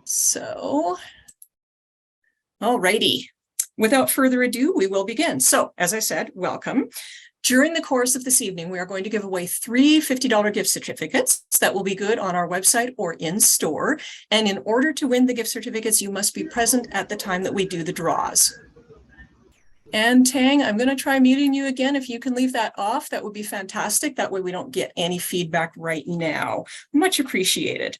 So, alrighty. Without further ado, we will begin. So, as I said, welcome. During the course of this evening, we are going to give away 3 $50 gift certificates that will be good on our website or in store. And in order to win the gift certificates, you must be present at the time that we do the draws. And Tang, I'm going to try muting you again. If you can leave that off, that would be fantastic. That way we don't get any feedback right now. Much appreciated.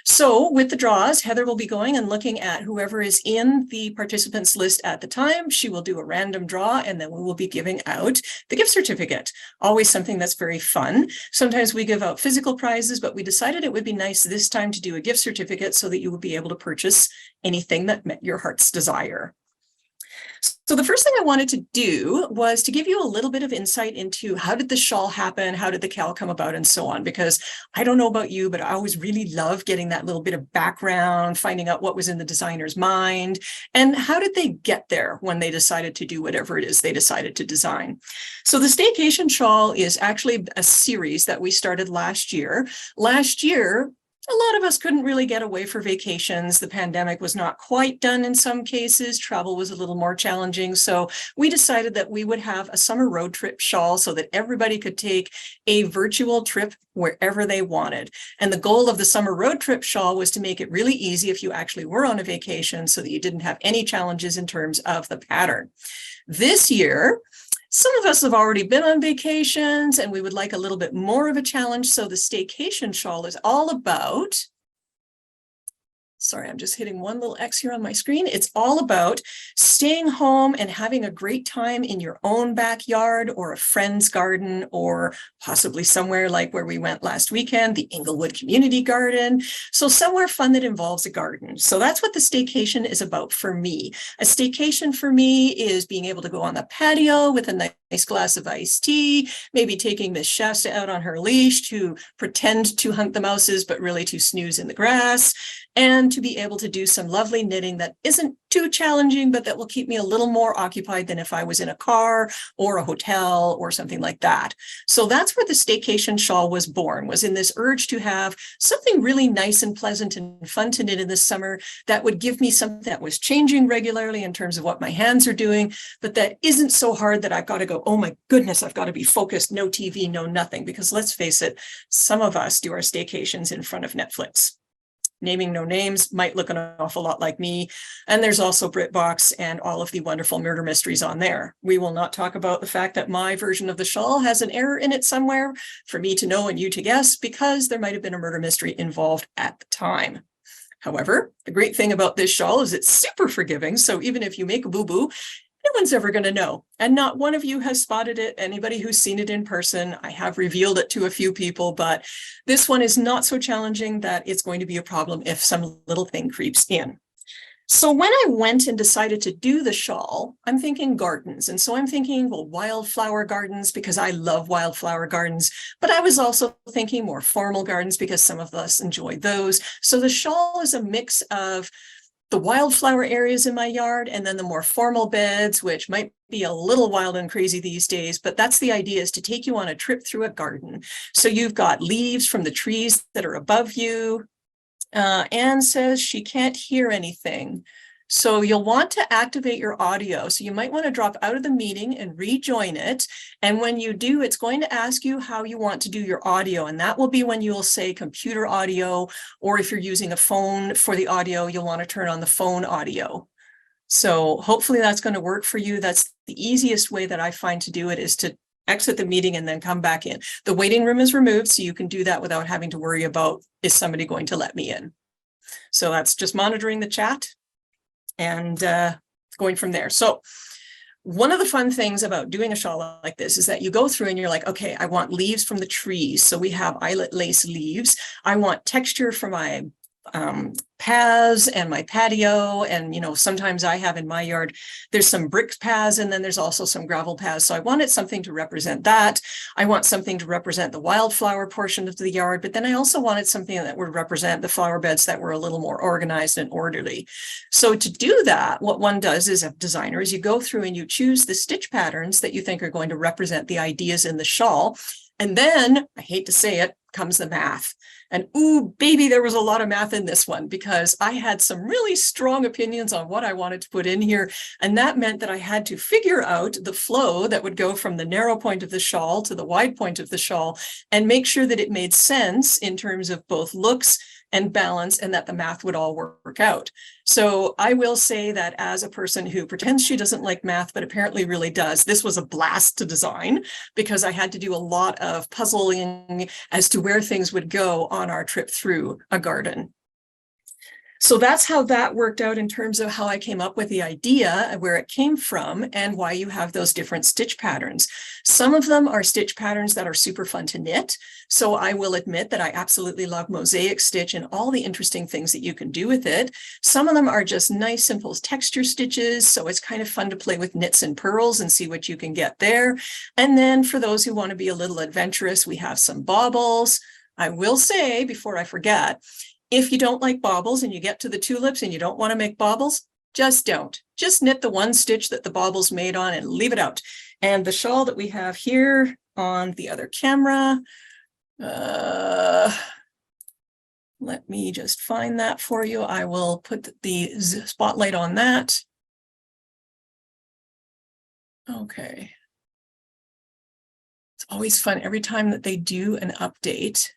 So with the draws, Heather will be going and looking at whoever is in the participants list at the time. She will do a random draw, and then we will be giving out the gift certificate. Always something that's very fun. Sometimes we give out physical prizes, but we decided it would be nice this time to do a gift certificate so that you will be able to purchase anything that met your heart's desire. So the first thing I wanted to do was to give you a little bit of insight into how did the shawl happen, how did the KAL come about, and so on, because I don't know about you, but I always really love getting that little bit of background, finding out what was in the designer's mind, and how did they get there when they decided to do whatever it is they decided to design. So the Staycation shawl is actually a series that we started last year. Last year, a lot of us couldn't really get away for vacations. The pandemic was not quite done in some cases. Travel was a little more challenging. So we decided that we would have a summer road trip shawl so that everybody could take a virtual trip wherever they wanted. And the goal of the summer road trip shawl was to make it really easy if you actually were on a vacation so that you didn't have any challenges in terms of the pattern. This year, some of us have already been on vacations and we would like a little bit more of a challenge. So the Staycation shawl is all about, sorry, I'm just hitting one little X here on my screen. It's all about staying home and having a great time in your own backyard or a friend's garden, or possibly somewhere like where we went last weekend, the Inglewood Community Garden. So somewhere fun that involves a garden. So that's what the Staycation is about for me. A staycation for me is being able to go on the patio with a nice glass of iced tea, maybe taking Miss Shasta out on her leash to pretend to hunt the mouses, but really to snooze in the grass, and to be able to do some lovely knitting that isn't too challenging, but that will keep me a little more occupied than if I was in a car or a hotel or something like that. So that's where the Staycation shawl was born, was in this urge to have something really nice and pleasant and fun to knit in the summer that would give me something that was changing regularly in terms of what my hands are doing, but that isn't so hard that I've got to go, oh my goodness, I've got to be focused, no TV, no nothing, because let's face it, some of us do our staycations in front of Netflix. Naming no names might look an awful lot like me. And there's also BritBox and all of the wonderful murder mysteries on there. We will not talk about the fact that my version of the shawl has an error in it somewhere for me to know and you to guess, because there might have been a murder mystery involved at the time. However, the great thing about this shawl is it's super forgiving. So even if you make a boo-boo, no one's ever going to know. And not one of you has spotted it. Anybody who's seen it in person, I have revealed it to a few people, but this one is not so challenging that it's going to be a problem if some little thing creeps in. So when I went and decided to do the shawl, I'm thinking gardens. And so I'm thinking, well, wildflower gardens, because I love wildflower gardens, but I was also thinking more formal gardens because some of us enjoy those. So the shawl is a mix of the wildflower areas in my yard, and then the more formal beds, which might be a little wild and crazy these days, but that's the idea, is to take you on a trip through a garden. So you've got leaves from the trees that are above you. Anne says she can't hear anything. So you'll want to activate your audio. So you might want to drop out of the meeting and rejoin it. And when you do, it's going to ask you how you want to do your audio. And that will be when you'll say computer audio, or if you're using a phone for the audio, you'll want to turn on the phone audio. So hopefully that's going to work for you. That's the easiest way that I find to do it, is to exit the meeting and then come back in. The waiting room is removed, so you can do that without having to worry about, is somebody going to let me in? So that's just monitoring the chat and going from there. So one of the fun things about doing a shawl like this is that you go through and you're like, okay, I want leaves from the trees. So we have eyelet lace leaves. I want texture for my paths and my patio. And, you know, sometimes I have in my yard, there's some brick paths and then there's also some gravel paths. So I wanted something to represent that. I want something to represent the wildflower portion of the yard, but then I also wanted something that would represent the flower beds that were a little more organized and orderly. So to do that, what one does as a designer is you go through and you choose the stitch patterns that you think are going to represent the ideas in the shawl. And then, I hate to say it, comes the math. And ooh, baby, there was a lot of math in this one because I had some really strong opinions on what I wanted to put in here. And that meant that I had to figure out the flow that would go from the narrow point of the shawl to the wide point of the shawl and make sure that it made sense in terms of both looks and balance, and that the math would all work out. So I will say that as a person who pretends she doesn't like math, but apparently really does, this was a blast to design because I had to do a lot of puzzling as to where things would go on our trip through a garden. So that's how that worked out in terms of how I came up with the idea, where it came from, and why you have those different stitch patterns. Some of them are stitch patterns that are super fun to knit. So I will admit that I absolutely love mosaic stitch and all the interesting things that you can do with it. Some of them are just nice, simple texture stitches. So it's kind of fun to play with knits and purls and see what you can get there. And then for those who want to be a little adventurous, we have some baubles. I will say, before I forget, if you don't like baubles and you get to the tulips and you don't want to make baubles, just don't. Just knit the one stitch that the bauble's made on and leave it out. And the shawl that we have here on the other camera, let me just find that for you. I will put the spotlight on that. Okay. It's always fun every time that they do an update.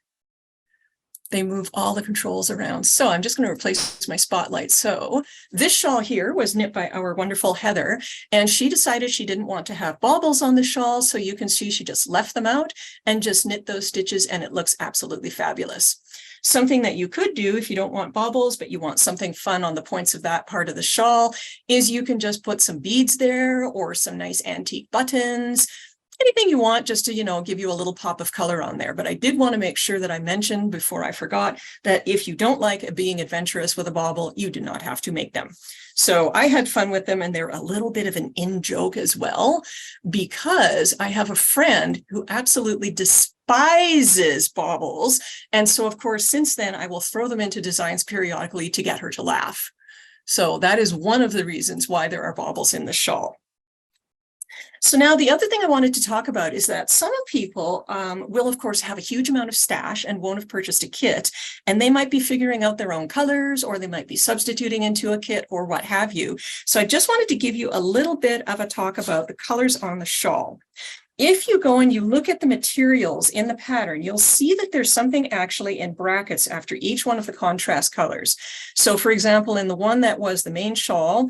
They move all the controls around. So I'm just going to replace my spotlight. So this shawl here was knit by our wonderful Heather, and she decided she didn't want to have baubles on the shawl. So you can see she just left them out and just knit those stitches, and it looks absolutely fabulous. Something that you could do if you don't want baubles, but you want something fun on the points of that part of the shawl, is you can just put some beads there or some nice antique buttons. Anything you want, just to, give you a little pop of color on there. But I did want to make sure that I mentioned before I forgot that if you don't like being adventurous with a bauble, you do not have to make them. So I had fun with them, and they're a little bit of an in-joke as well, because I have a friend who absolutely despises baubles. And so, of course, since then, I will throw them into designs periodically to get her to laugh. So that is one of the reasons why there are baubles in the shawl. So now the other thing I wanted to talk about is that some people will, of course, have a huge amount of stash and won't have purchased a kit, and they might be figuring out their own colors, or they might be substituting into a kit, or what have you. So I just wanted to give you a little bit of a talk about the colors on the shawl. If you go and you look at the materials in the pattern, you'll see that there's something actually in brackets after each one of the contrast colors. So for example, in the one that was the main shawl,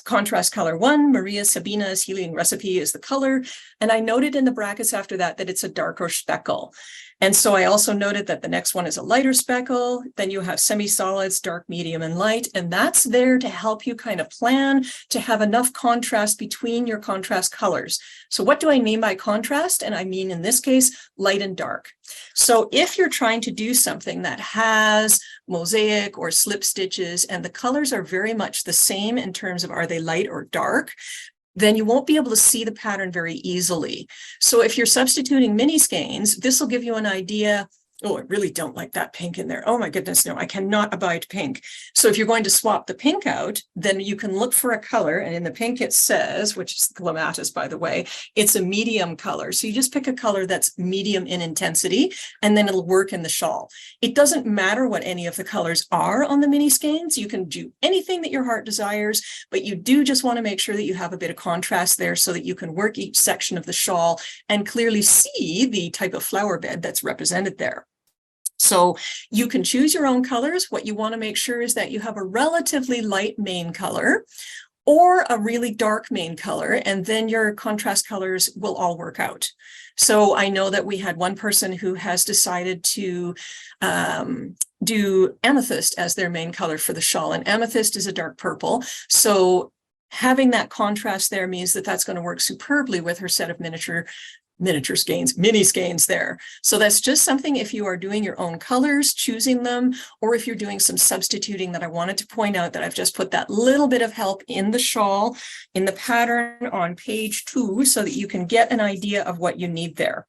contrast color 1, Maria Sabina's Healing Recipe is the color. And I noted in the brackets after that it's a darker speckle. And so I also noted that the next one is a lighter speckle. Then you have semi-solids, dark, medium, and light. And that's there to help you kind of plan to have enough contrast between your contrast colors. So what do I mean by contrast? And I mean, in this case, light and dark. So if you're trying to do something that has mosaic or slip stitches, and the colors are very much the same in terms of are they light or dark, then you won't be able to see the pattern very easily. So if you're substituting mini skeins, this will give you an idea. Oh, I really don't like that pink in there. Oh my goodness, no, I cannot abide pink. So if you're going to swap the pink out, then you can look for a color. And in the pink it says, which is clematis, by the way, it's a medium color. So you just pick a color that's medium in intensity, and then it'll work in the shawl. It doesn't matter what any of the colors are on the mini skeins. You can do anything that your heart desires, but you do just want to make sure that you have a bit of contrast there so that you can work each section of the shawl and clearly see the type of flower bed that's represented there. So you can choose your own colors. What you want to make sure is that you have a relatively light main color or a really dark main color, and then your contrast colors will all work out. So I know that we had one person who has decided to do amethyst as their main color for the shawl, and amethyst is a dark purple. So having that contrast there means that that's going to work superbly with her set of mini skeins there. So that's just something if you are doing your own colors, choosing them, or if you're doing some substituting, that I wanted to point out that I've just put that little bit of help in the shawl, in the pattern on page 2, so that you can get an idea of what you need there.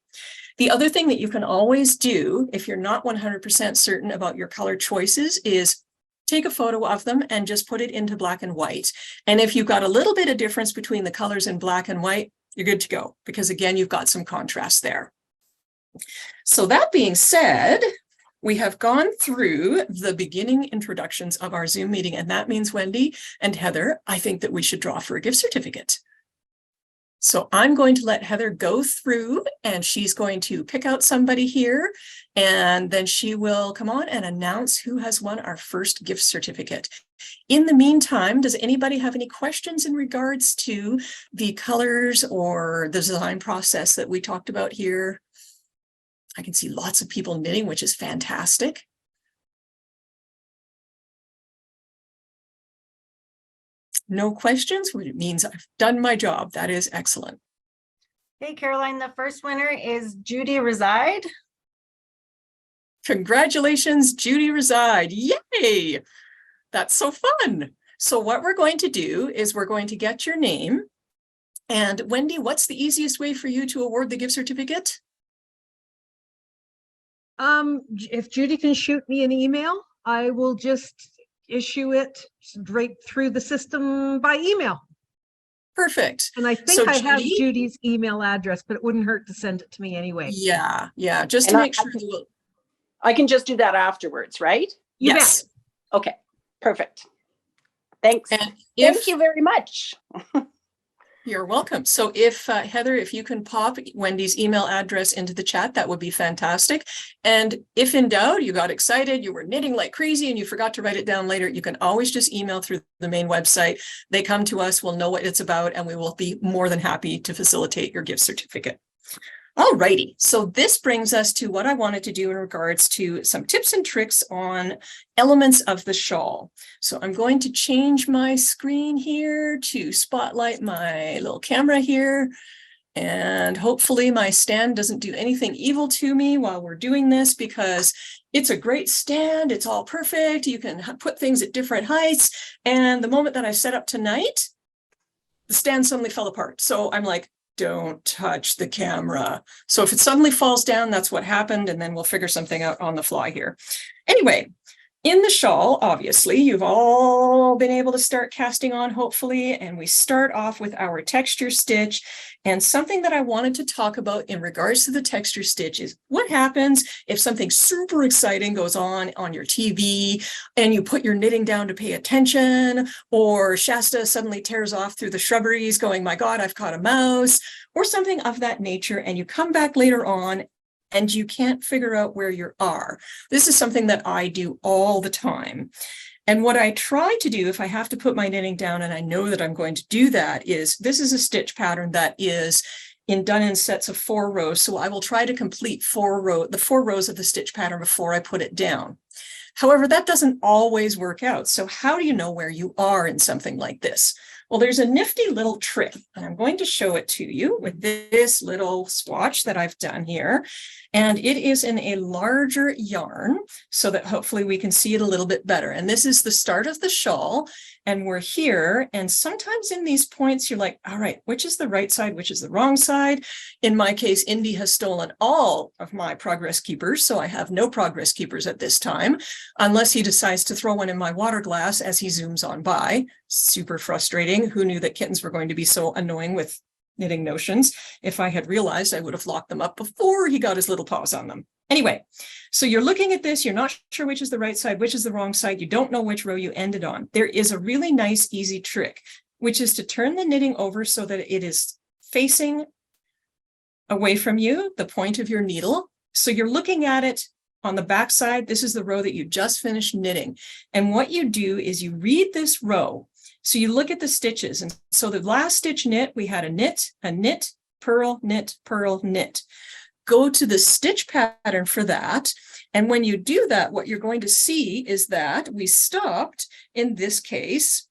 The other thing that you can always do if you're not 100% certain about your color choices is take a photo of them and just put it into black and white. And if you've got a little bit of difference between the colors in black and white, you're good to go, because again, you've got some contrast there. So that being said, we have gone through the beginning introductions of our Zoom meeting, and that means, Wendy and Heather, I think that we should draw for a gift certificate. So I'm going to let Heather go through, and she's going to pick out somebody here, and then she will come on and announce who has won our first gift certificate. In the meantime, does anybody have any questions in regards to the colors or the design process that we talked about here? I can see lots of people knitting, which is fantastic. No questions, which means I've done my job. That is excellent. Hey, Caroline, the first winner is Judy Reside. Congratulations, Judy Reside. Yay! That's so fun. So what we're going to do is we're going to get your name. And Wendy, what's the easiest way for you to award the gift certificate? If Judy can shoot me an email, I will just issue it right through the system by email. Perfect. And I think I have Judy's email address, but it wouldn't hurt to send it to me anyway. Yeah, just to make sure. I can just do that afterwards, right? Yes. Okay, perfect. Thanks. And thank you very much. You're welcome. So if Heather, if you can pop Wendy's email address into the chat, that would be fantastic. And if in doubt, you got excited, you were knitting like crazy and you forgot to write it down later, you can always just email through the main website. They come to us, we'll know what it's about, and we will be more than happy to facilitate your gift certificate. All righty, so this brings us to what I wanted to do in regards to some tips and tricks on elements of the shawl. So I'm going to change my screen here to spotlight my little camera here. And hopefully my stand doesn't do anything evil to me while we're doing this, because it's a great stand. It's all perfect. You can put things at different heights. And the moment that I set up tonight, the stand suddenly fell apart. So I'm like, don't touch the camera. So if it suddenly falls down, that's what happened. And then we'll figure something out on the fly here. Anyway, in the shawl, obviously, you've all been able to start casting on, hopefully, and we start off with our texture stitch. And something that I wanted to talk about in regards to the texture stitch is what happens if something super exciting goes on your TV and you put your knitting down to pay attention, or Shasta suddenly tears off through the shrubberies going, my God, I've caught a mouse, or something of that nature, and you come back later on and you can't figure out where you are. This is something that I do all the time. And what I try to do if I have to put my knitting down, and I know that I'm going to do that, is this is a stitch pattern that is done in sets of 4 rows. So I will try to complete the 4 rows of the stitch pattern before I put it down. However, that doesn't always work out. So how do you know where you are in something like this? Well, there's a nifty little trick, and I'm going to show it to you with this little swatch that I've done here. And it is in a larger yarn so that hopefully we can see it a little bit better. And this is the start of the shawl, and we're here. And sometimes in these points, you're like, all right, which is the right side, which is the wrong side? In my case, Indy has stolen all of my progress keepers, so I have no progress keepers at this time, unless he decides to throw one in my water glass as he zooms on by. Super frustrating. Who knew that kittens were going to be so annoying with knitting notions? If I had realized, I would have locked them up before he got his little paws on them. Anyway, so you're looking at this, you're not sure which is the right side, which is the wrong side, you don't know which row you ended on. There is a really nice, easy trick, which is to turn the knitting over so that it is facing away from you, the point of your needle. So you're looking at it on the back side. This is the row that you just finished knitting. And what you do is you read this row. So you look at the stitches. And so the last stitch knit, we had a knit, purl, knit, purl, knit. Go to the stitch pattern for that. And when you do that, what you're going to see is that we stopped, in this case,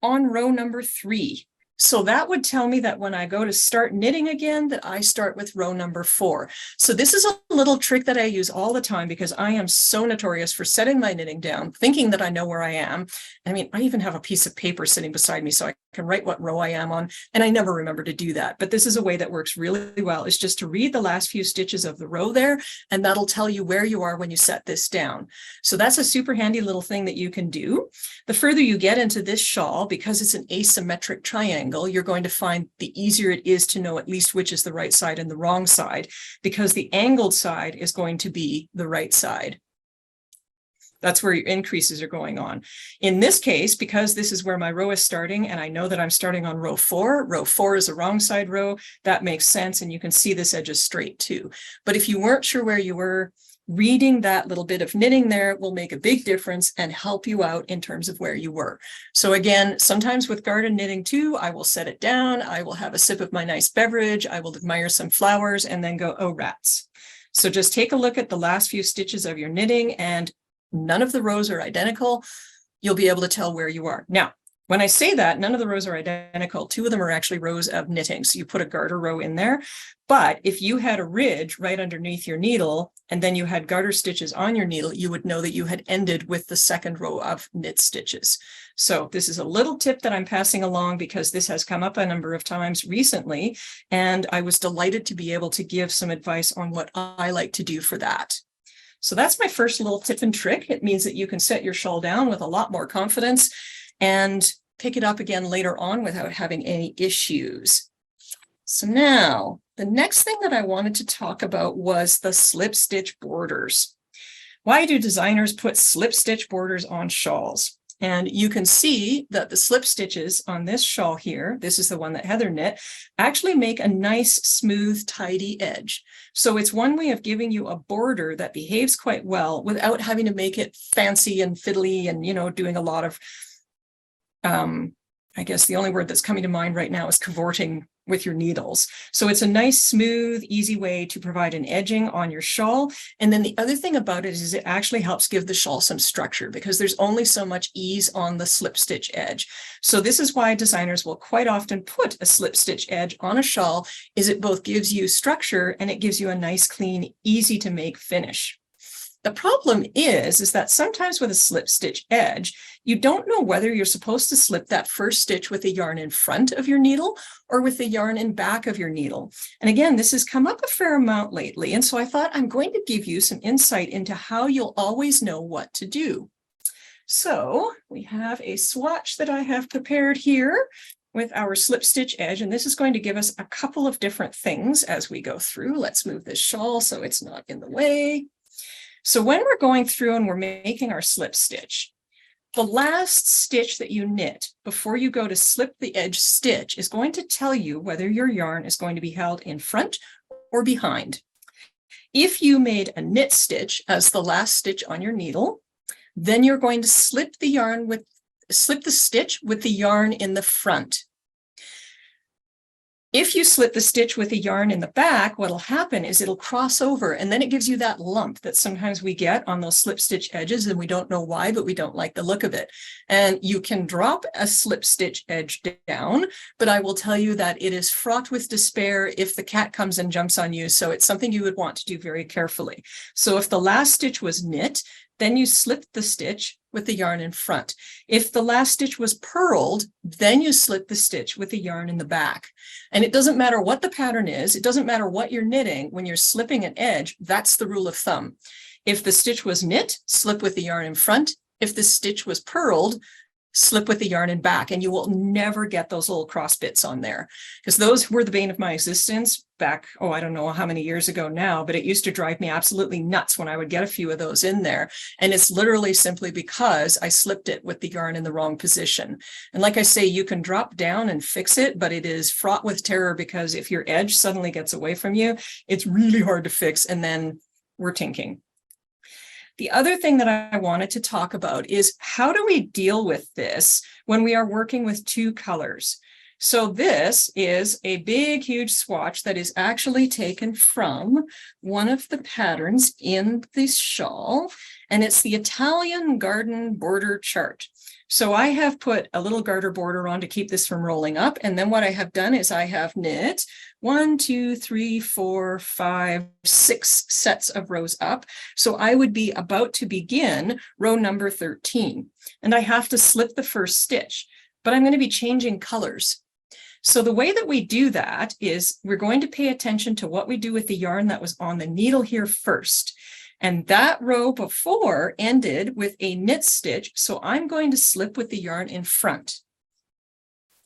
on row number 3. So that would tell me that when I go to start knitting again, that I start with row number 4. So this is a little trick that I use all the time because I am so notorious for setting my knitting down, thinking that I know where I am. I mean, I even have a piece of paper sitting beside me so I can write what row I am on, and I never remember to do that. But this is a way that works really well, is just to read the last few stitches of the row there, and that'll tell you where you are when you set this down. So that's a super handy little thing that you can do. The further you get into this shawl, because it's an asymmetric triangle, angle, you're going to find the easier it is to know at least which is the right side and the wrong side, because the angled side is going to be the right side. That's where your increases are going on. In this case, because this is where my row is starting, and I know that I'm starting on row 4 is a wrong side row, that makes sense, and you can see this edge is straight too. But if you weren't sure where you were, reading that little bit of knitting there will make a big difference and help you out in terms of where you were. So again, sometimes with garden knitting too, I will set it down, I will have a sip of my nice beverage, I will admire some flowers, and then go, oh rats. So just take a look at the last few stitches of your knitting, and none of the rows are identical. You'll be able to tell where you are. Now, when I say that, none of the rows are identical. 2 of them are actually rows of knitting. So you put a garter row in there. But if you had a ridge right underneath your needle, and then you had garter stitches on your needle, you would know that you had ended with the second row of knit stitches. So this is a little tip that I'm passing along because this has come up a number of times recently. And I was delighted to be able to give some advice on what I like to do for that. So that's my first little tip and trick. It means that you can set your shawl down with a lot more confidence and pick it up again later on without having any issues. So now, the next thing that I wanted to talk about was the slip stitch borders. Why do designers put slip stitch borders on shawls? And you can see that the slip stitches on this shawl here, this is the one that Heather knit, actually make a nice, smooth, tidy edge. So it's one way of giving you a border that behaves quite well without having to make it fancy and fiddly and, you know, doing a lot of, I guess the only word that's coming to mind right now is cavorting with your needles. So it's a nice, smooth, easy way to provide an edging on your shawl. And then the other thing about it is it actually helps give the shawl some structure because there's only so much ease on the slip stitch edge. So this is why designers will quite often put a slip stitch edge on a shawl, is it both gives you structure and it gives you a nice, clean, easy to make finish. The problem is that sometimes with a slip stitch edge, you don't know whether you're supposed to slip that first stitch with the yarn in front of your needle or with the yarn in back of your needle. And again, this has come up a fair amount lately. And so I thought I'm going to give you some insight into how you'll always know what to do. So we have a swatch that I have prepared here with our slip stitch edge, and this is going to give us a couple of different things as we go through. Let's move this shawl so it's not in the way. So when we're going through and we're making our slip stitch, the last stitch that you knit before you go to slip the edge stitch is going to tell you whether your yarn is going to be held in front or behind. If you made a knit stitch as the last stitch on your needle, then you're going to slip the stitch with the yarn in the front. If you slip the stitch with the yarn in the back, what'll happen is it'll cross over, and then it gives you that lump that sometimes we get on those slip stitch edges, and we don't know why, but we don't like the look of it. And you can drop a slip stitch edge down, but I will tell you that it is fraught with despair if the cat comes and jumps on you. So it's something you would want to do very carefully. So if the last stitch was knit, then you slip the stitch with the yarn in front. If the last stitch was purled, then you slip the stitch with the yarn in the back. And it doesn't matter what the pattern is, it doesn't matter what you're knitting, when you're slipping an edge, that's the rule of thumb. If the stitch was knit, slip with the yarn in front. If the stitch was purled, slip with the yarn in back, and you will never get those little cross bits on there, because those were the bane of my existence back, oh, I don't know how many years ago now, but it used to drive me absolutely nuts when I would get a few of those in there. And it's literally simply because I slipped it with the yarn in the wrong position. And like I say, you can drop down and fix it, but it is fraught with terror, because if your edge suddenly gets away from you, it's really hard to fix, and then we're tinking. The other thing that I wanted to talk about is, how do we deal with this when we are working with two colors? So this is a big, huge swatch that is actually taken from one of the patterns in this shawl, and it's the Italian garden border chart. So I have put a little garter border on to keep this from rolling up. And then what I have done is I have knit 1, 2, 3, 4, 5, 6 sets of rows up. So I would be about to begin row number 13. And I have to slip the first stitch, but I'm going to be changing colors. So the way that we do that is we're going to pay attention to what we do with the yarn that was on the needle here first. And that row before ended with a knit stitch, so I'm going to slip with the yarn in front.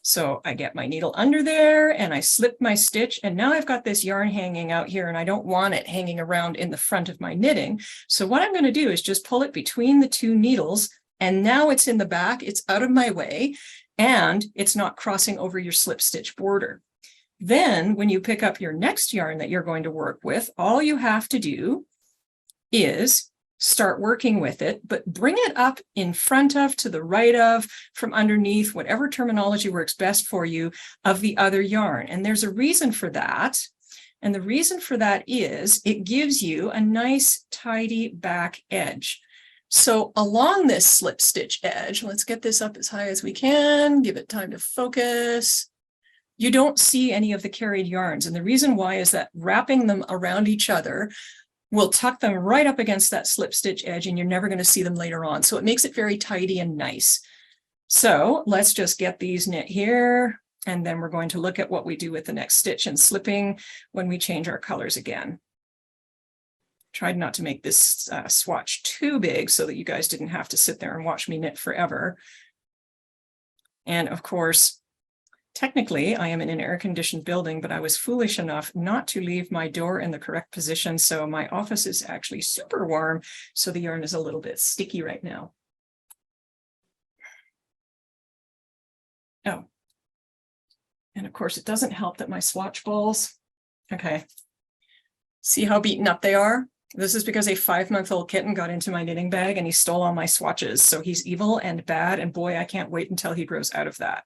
So I get my needle under there and I slip my stitch, and now I've got this yarn hanging out here and I don't want it hanging around in the front of my knitting. So what I'm going to do is just pull it between the two needles, and now it's in the back, it's out of my way, and it's not crossing over your slip stitch border. Then when you pick up your next yarn that you're going to work with, all you have to do is start working with it, but bring it up in front of, to the right of, from underneath, whatever terminology works best for you, of the other yarn. And there's a reason for that. And the reason for that is it gives you a nice tidy back edge. So along this slip stitch edge, let's get this up as high as we can, give it time to focus. You don't see any of the carried yarns. And the reason why is that wrapping them around each other will tuck them right up against that slip stitch edge, and you're never going to see them later on. So it makes it very tidy and nice. So let's just get these knit here, and then we're going to look at what we do with the next stitch and slipping when we change our colors again. Tried not to make this swatch too big so that you guys didn't have to sit there and watch me knit forever. And of course, technically, I am in an air-conditioned building, but I was foolish enough not to leave my door in the correct position. So my office is actually super warm. So the yarn is a little bit sticky right now. Oh, and of course, it doesn't help that my swatch balls. Okay. See how beaten up they are? This is because a 5-month-old kitten got into my knitting bag and he stole all my swatches. So he's evil and bad. And boy, I can't wait until he grows out of that.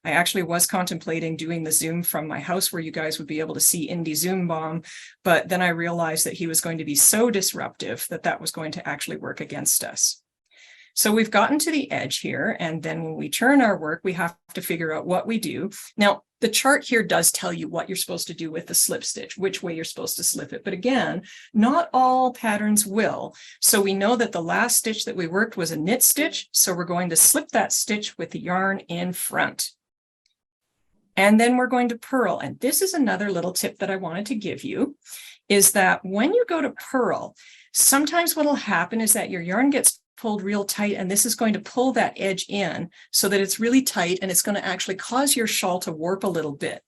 I actually was contemplating doing the Zoom from my house where you guys would be able to see Indie Zoom Bomb, but then I realized that he was going to be so disruptive that that was going to actually work against us. So we've gotten to the edge here, and then when we turn our work, we have to figure out what we do. Now, the chart here does tell you what you're supposed to do with the slip stitch, which way you're supposed to slip it. But again, not all patterns will. So we know that the last stitch that we worked was a knit stitch, so we're going to slip that stitch with the yarn in front. And then we're going to purl. And this is another little tip that I wanted to give you, is that when you go to purl, sometimes what will happen is that your yarn gets pulled real tight, and this is going to pull that edge in so that it's really tight, and it's going to actually cause your shawl to warp a little bit.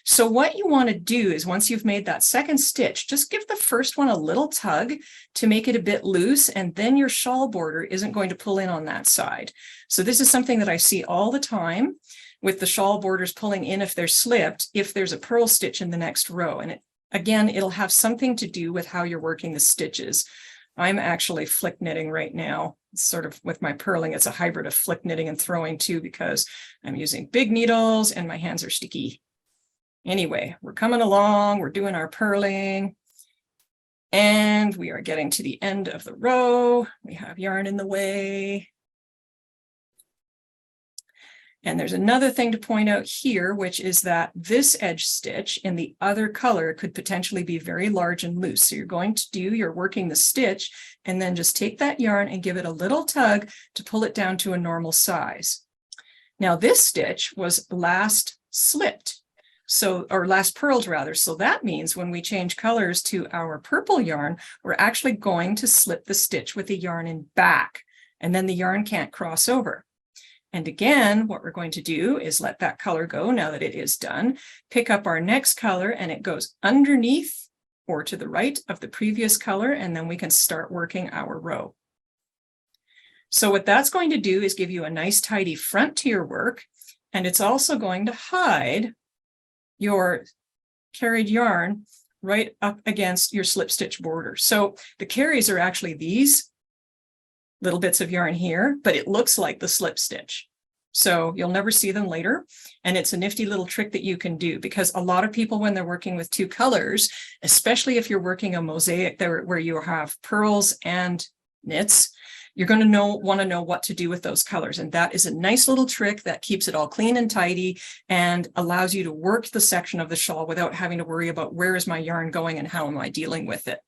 So what you want to do is, once you've made that second stitch, just give the first one a little tug to make it a bit loose, and then your shawl border isn't going to pull in on that side. So this is something that I see all the time with the shawl borders pulling in if they're slipped, if there's a purl stitch in the next row. And again, it'll have something to do with how you're working the stitches. I'm actually flick knitting right now. It's sort of with my purling, it's a hybrid of flick knitting and throwing too, because I'm using big needles and my hands are sticky. Anyway, we're coming along, we're doing our purling, and we are getting to the end of the row. We have yarn in the way. And there's another thing to point out here, which is that this edge stitch in the other color could potentially be very large and loose. So you're going to do, you're working the stitch, and then just take that yarn and give it a little tug to pull it down to a normal size. Now this stitch was last slipped, so, or last purled rather. So that means when we change colors to our purple yarn, we're actually going to slip the stitch with the yarn in back, and then the yarn can't cross over. And again, what we're going to do is let that color go now that it is done, pick up our next color, and it goes underneath or to the right of the previous color, and then we can start working our row. So what that's going to do is give you a nice tidy front to your work, and it's also going to hide your carried yarn right up against your slip stitch border. So the carries are actually these little bits of yarn here, but it looks like the slip stitch. So you'll never see them later. And it's a nifty little trick that you can do, because a lot of people, when they're working with two colors, especially if you're working a mosaic there where you have purls and knits, you're going to want to know what to do with those colors. And that is a nice little trick that keeps it all clean and tidy and allows you to work the section of the shawl without having to worry about where is my yarn going and how am I dealing with it.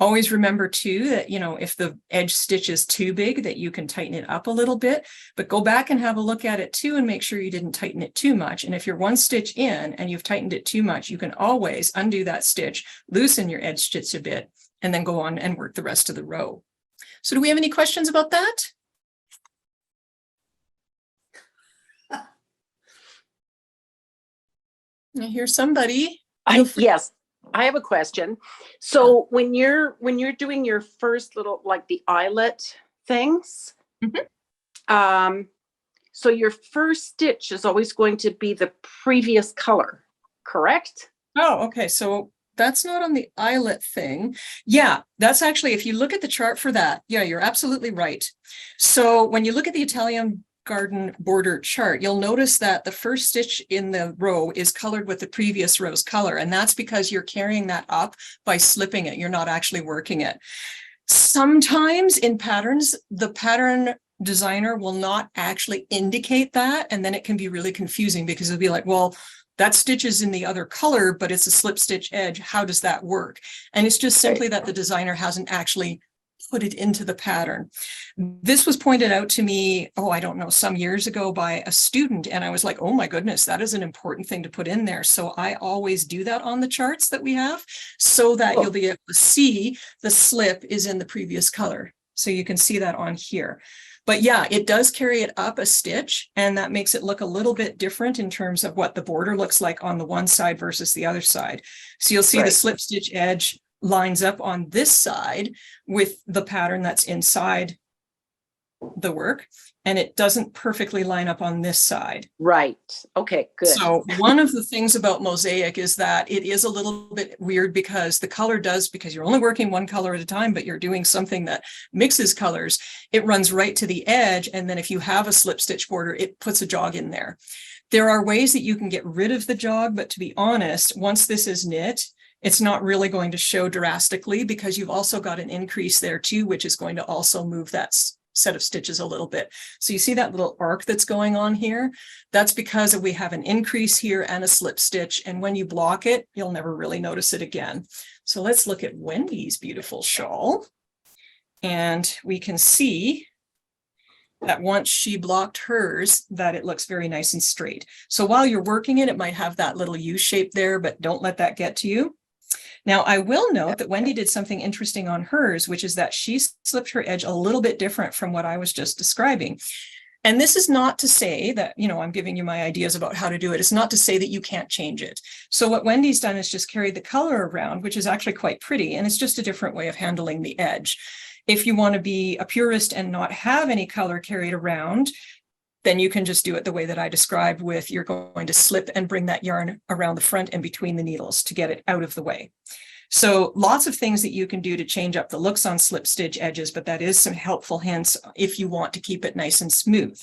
Always remember too that, you know, if the edge stitch is too big, that you can tighten it up a little bit, but go back and have a look at it too and make sure you didn't tighten it too much. And if you're one stitch in and you've tightened it too much, you can always undo that stitch, loosen your edge stitch a bit, and then go on and work the rest of the row. So do we have any questions about that? I hear somebody. Yes, I have a question. So when you're doing your first little, like the eyelet things, so your first stitch is always going to be the previous color, correct? Oh, okay. So that's not on the eyelet thing. Yeah, that's actually, if you look at the chart for that, yeah, you're absolutely right. So when you look at the Italian garden border chart, you'll notice that the first stitch in the row is colored with the previous row's color. And that's because you're carrying that up by slipping it. You're not actually working it. Sometimes in patterns, the pattern designer will not actually indicate that. And then it can be really confusing because it'll be like, well, that stitch is in the other color, but it's a slip stitch edge. How does that work? And it's just simply that the designer hasn't actually put it into the pattern. This was pointed out to me, oh, I don't know, some years ago by a student. And I was like, oh my goodness, that is an important thing to put in there. So I always do that on the charts that we have so that you'll be able to see the slip is in the previous color. So you can see that on here. But yeah, it does carry it up a stitch, and that makes it look a little bit different in terms of what the border looks like on the one side versus the other side. So you'll see the slip stitch edge lines up on this side with the pattern that's inside the work, and it doesn't perfectly line up on this side. Right. Okay, good. So one of the things about mosaic is that it is a little bit weird because the color does, because you're only working one color at a time, but you're doing something that mixes colors, it runs right to the edge. And then if you have a slip stitch border, it puts a jog in there. There are ways that you can get rid of the jog, but to be honest, once this is knit, it's not really going to show drastically because you've also got an increase there too, which is going to also move that set of stitches a little bit. So you see that little arc that's going on here? That's because we have an increase here and a slip stitch. And when you block it, you'll never really notice it again. So let's look at Wendy's beautiful shawl. And we can see that once she blocked hers, that it looks very nice and straight. So while you're working it, it might have that little U shape there, but don't let that get to you. Now, I will note that Wendy did something interesting on hers, which is that she slipped her edge a little bit different from what I was just describing. And this is not to say that, you know, I'm giving you my ideas about how to do it. It's not to say that you can't change it. So what Wendy's done is just carried the color around, which is actually quite pretty. And it's just a different way of handling the edge. If you want to be a purist and not have any color carried around, then you can just do it the way that I described with you're going to slip and bring that yarn around the front and between the needles to get it out of the way. So lots of things that you can do to change up the looks on slip stitch edges, but that is some helpful hints if you want to keep it nice and smooth.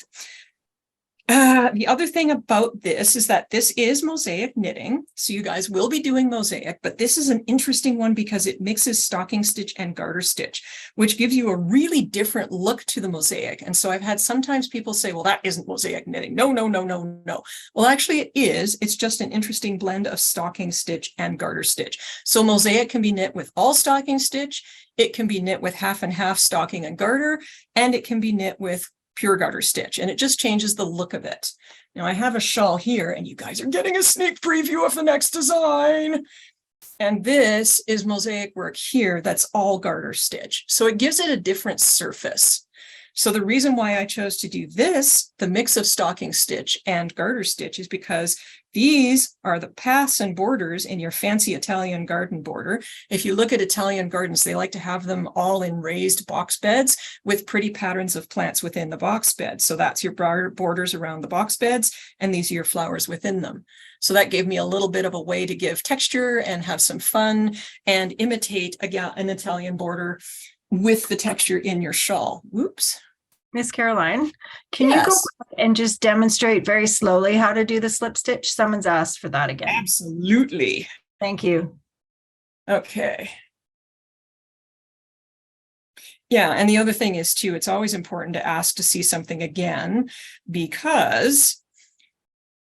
The other thing about this is that this is mosaic knitting. So you guys will be doing mosaic, but this is an interesting one because it mixes stocking stitch and garter stitch, which gives you a really different look to the mosaic. And so I've had sometimes people say, well, that isn't mosaic knitting. No, no, no, no, no. Well, actually it is. It's just an interesting blend of stocking stitch and garter stitch. So mosaic can be knit with all stocking stitch. It can be knit with half and half stocking and garter, and it can be knit with pure garter stitch, and it just changes the look of it. Now I have a shawl here, and you guys are getting a sneak preview of the next design. And this is mosaic work here that's all garter stitch. So it gives it a different surface. So the reason why I chose to do this, the mix of stocking stitch and garter stitch, is because these are the paths and borders in your fancy Italian garden border. If you look at Italian gardens, they like to have them all in raised box beds with pretty patterns of plants within the box bed. So that's your borders around the box beds, and these are your flowers within them. So that gave me a little bit of a way to give texture and have some fun and imitate an Italian border with the texture in your shawl. Whoops. Miss Caroline, can you go back and just demonstrate very slowly how to do the slip stitch? Someone's asked for that again. Absolutely. Thank you. Okay. Yeah, and the other thing is too, it's always important to ask to see something again, because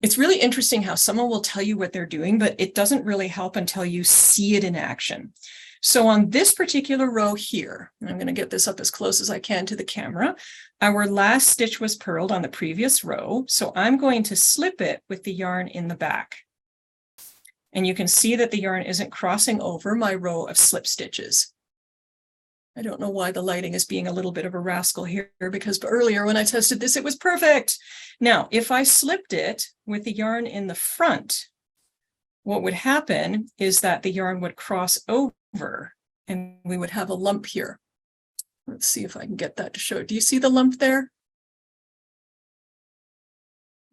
it's really interesting how someone will tell you what they're doing, but it doesn't really help until you see it in action. So on this particular row here, and I'm going to get this up as close as I can to the camera, our last stitch was purled on the previous row. So I'm going to slip it with the yarn in the back. And you can see that the yarn isn't crossing over my row of slip stitches. I don't know why the lighting is being a little bit of a rascal here, because earlier when I tested this, it was perfect. Now, if I slipped it with the yarn in the front, what would happen is that the yarn would cross over and we would have a lump here. Let's see if I can get that to show. Do you see the lump there?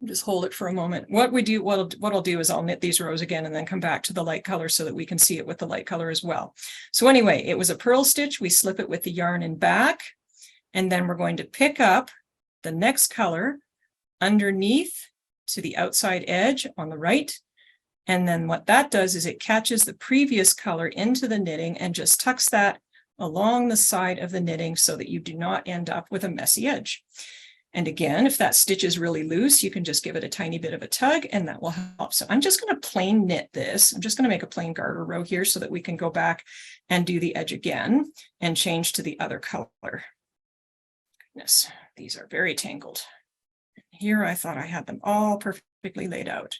Just hold it for a moment. What I'll do is I'll knit these rows again and then come back to the light color so that we can see it with the light color as well. So anyway, it was a purl stitch. We slip it with the yarn in back, and then we're going to pick up the next color underneath to the outside edge on the right. And then what that does is it catches the previous color into the knitting and just tucks that along the side of the knitting so that you do not end up with a messy edge. And again, if that stitch is really loose, you can just give it a tiny bit of a tug and that will help. So I'm just going to plain knit this. I'm just going to make a plain garter row here so that we can go back and do the edge again and change to the other color. Goodness, these are very tangled. Here I thought I had them all perfectly laid out.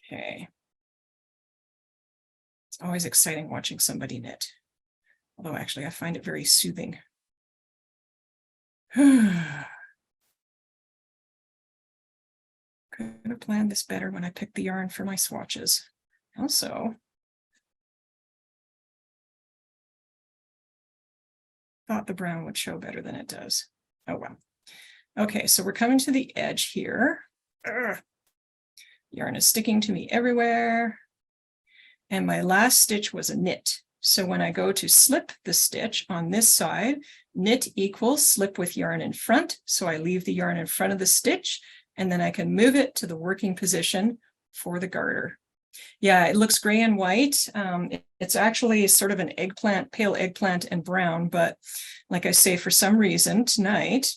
Okay. It's always exciting watching somebody knit. Although actually I find it very soothing. Could have planned this better when I picked the yarn for my swatches. Also, thought the brown would show better than it does. Oh well. Okay, so we're coming to the edge here. Yarn is sticking to me everywhere. And my last stitch was a knit. So when I go to slip the stitch on this side, knit equals slip with yarn in front. So I leave the yarn in front of the stitch and then I can move it to the working position for the garter. Yeah, it looks gray and white. It's actually sort of an eggplant, pale eggplant and brown, but like I say, for some reason tonight,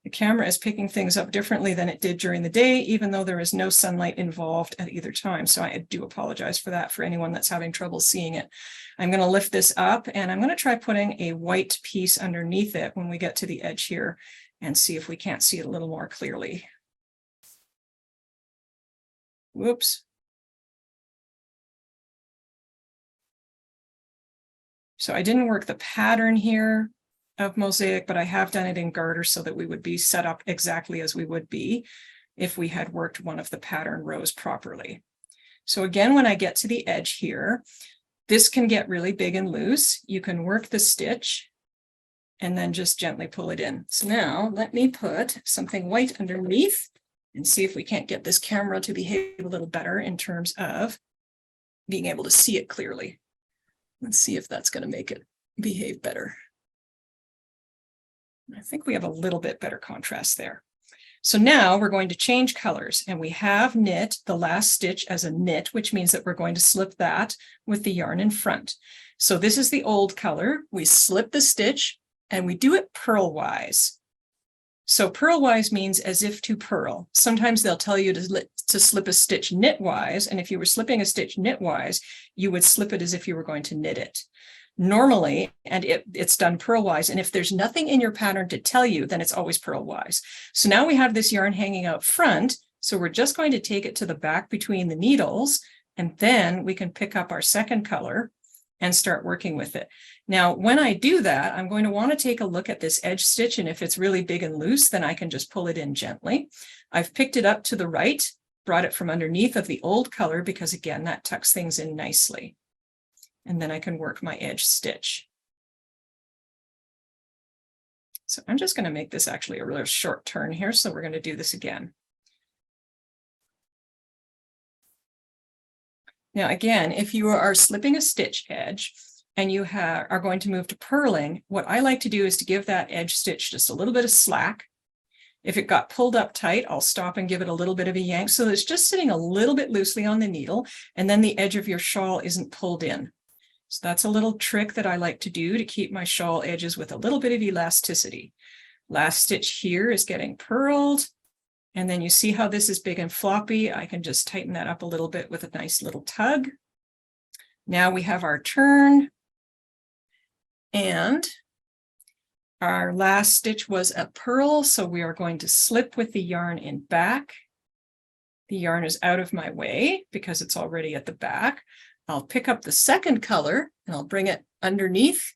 the camera is picking things up differently than it did during the day, even though there is no sunlight involved at either time. So I do apologize for that for anyone that's having trouble seeing it. I'm going to lift this up and I'm going to try putting a white piece underneath it when we get to the edge here and see if we can't see it a little more clearly. Whoops. So I didn't work the pattern here of mosaic, but I have done it in garter so that we would be set up exactly as we would be if we had worked one of the pattern rows properly. So again, when I get to the edge here, this can get really big and loose. You can work the stitch and then just gently pull it in. So now let me put something white underneath and see if we can't get this camera to behave a little better in terms of being able to see it clearly. Let's see if that's going to make it behave better. I think we have a little bit better contrast there. So now we're going to change colors and we have knit the last stitch as a knit, which means that we're going to slip that with the yarn in front. So this is the old color. We slip the stitch and we do it purlwise. So purlwise means as if to purl. Sometimes they'll tell you to slip a stitch knitwise, and if you were slipping a stitch knitwise, you would slip it as if you were going to knit it. Normally, and it's done purlwise, and if there's nothing in your pattern to tell you, then it's always purlwise. So now we have this yarn hanging out front, so we're just going to take it to the back between the needles, and then we can pick up our second color and start working with it. Now, when I do that, I'm going to want to take a look at this edge stitch, and if it's really big and loose, then I can just pull it in gently. I've picked it up to the right, brought it from underneath of the old color, because again, that tucks things in nicely. And then I can work my edge stitch. So I'm just going to make this actually a really short turn here, so we're going to do this again. Now, again, if you are slipping a stitch edge and you are going to move to purling, what I like to do is to give that edge stitch just a little bit of slack. If it got pulled up tight, I'll stop and give it a little bit of a yank so that it's just sitting a little bit loosely on the needle, and then the edge of your shawl isn't pulled in. So that's a little trick that I like to do to keep my shawl edges with a little bit of elasticity. Last stitch here is getting purled. And then you see how this is big and floppy. I can just tighten that up a little bit with a nice little tug. Now we have our turn. And our last stitch was a purl, so we are going to slip with the yarn in back. The yarn is out of my way because it's already at the back. I'll pick up the second color and I'll bring it underneath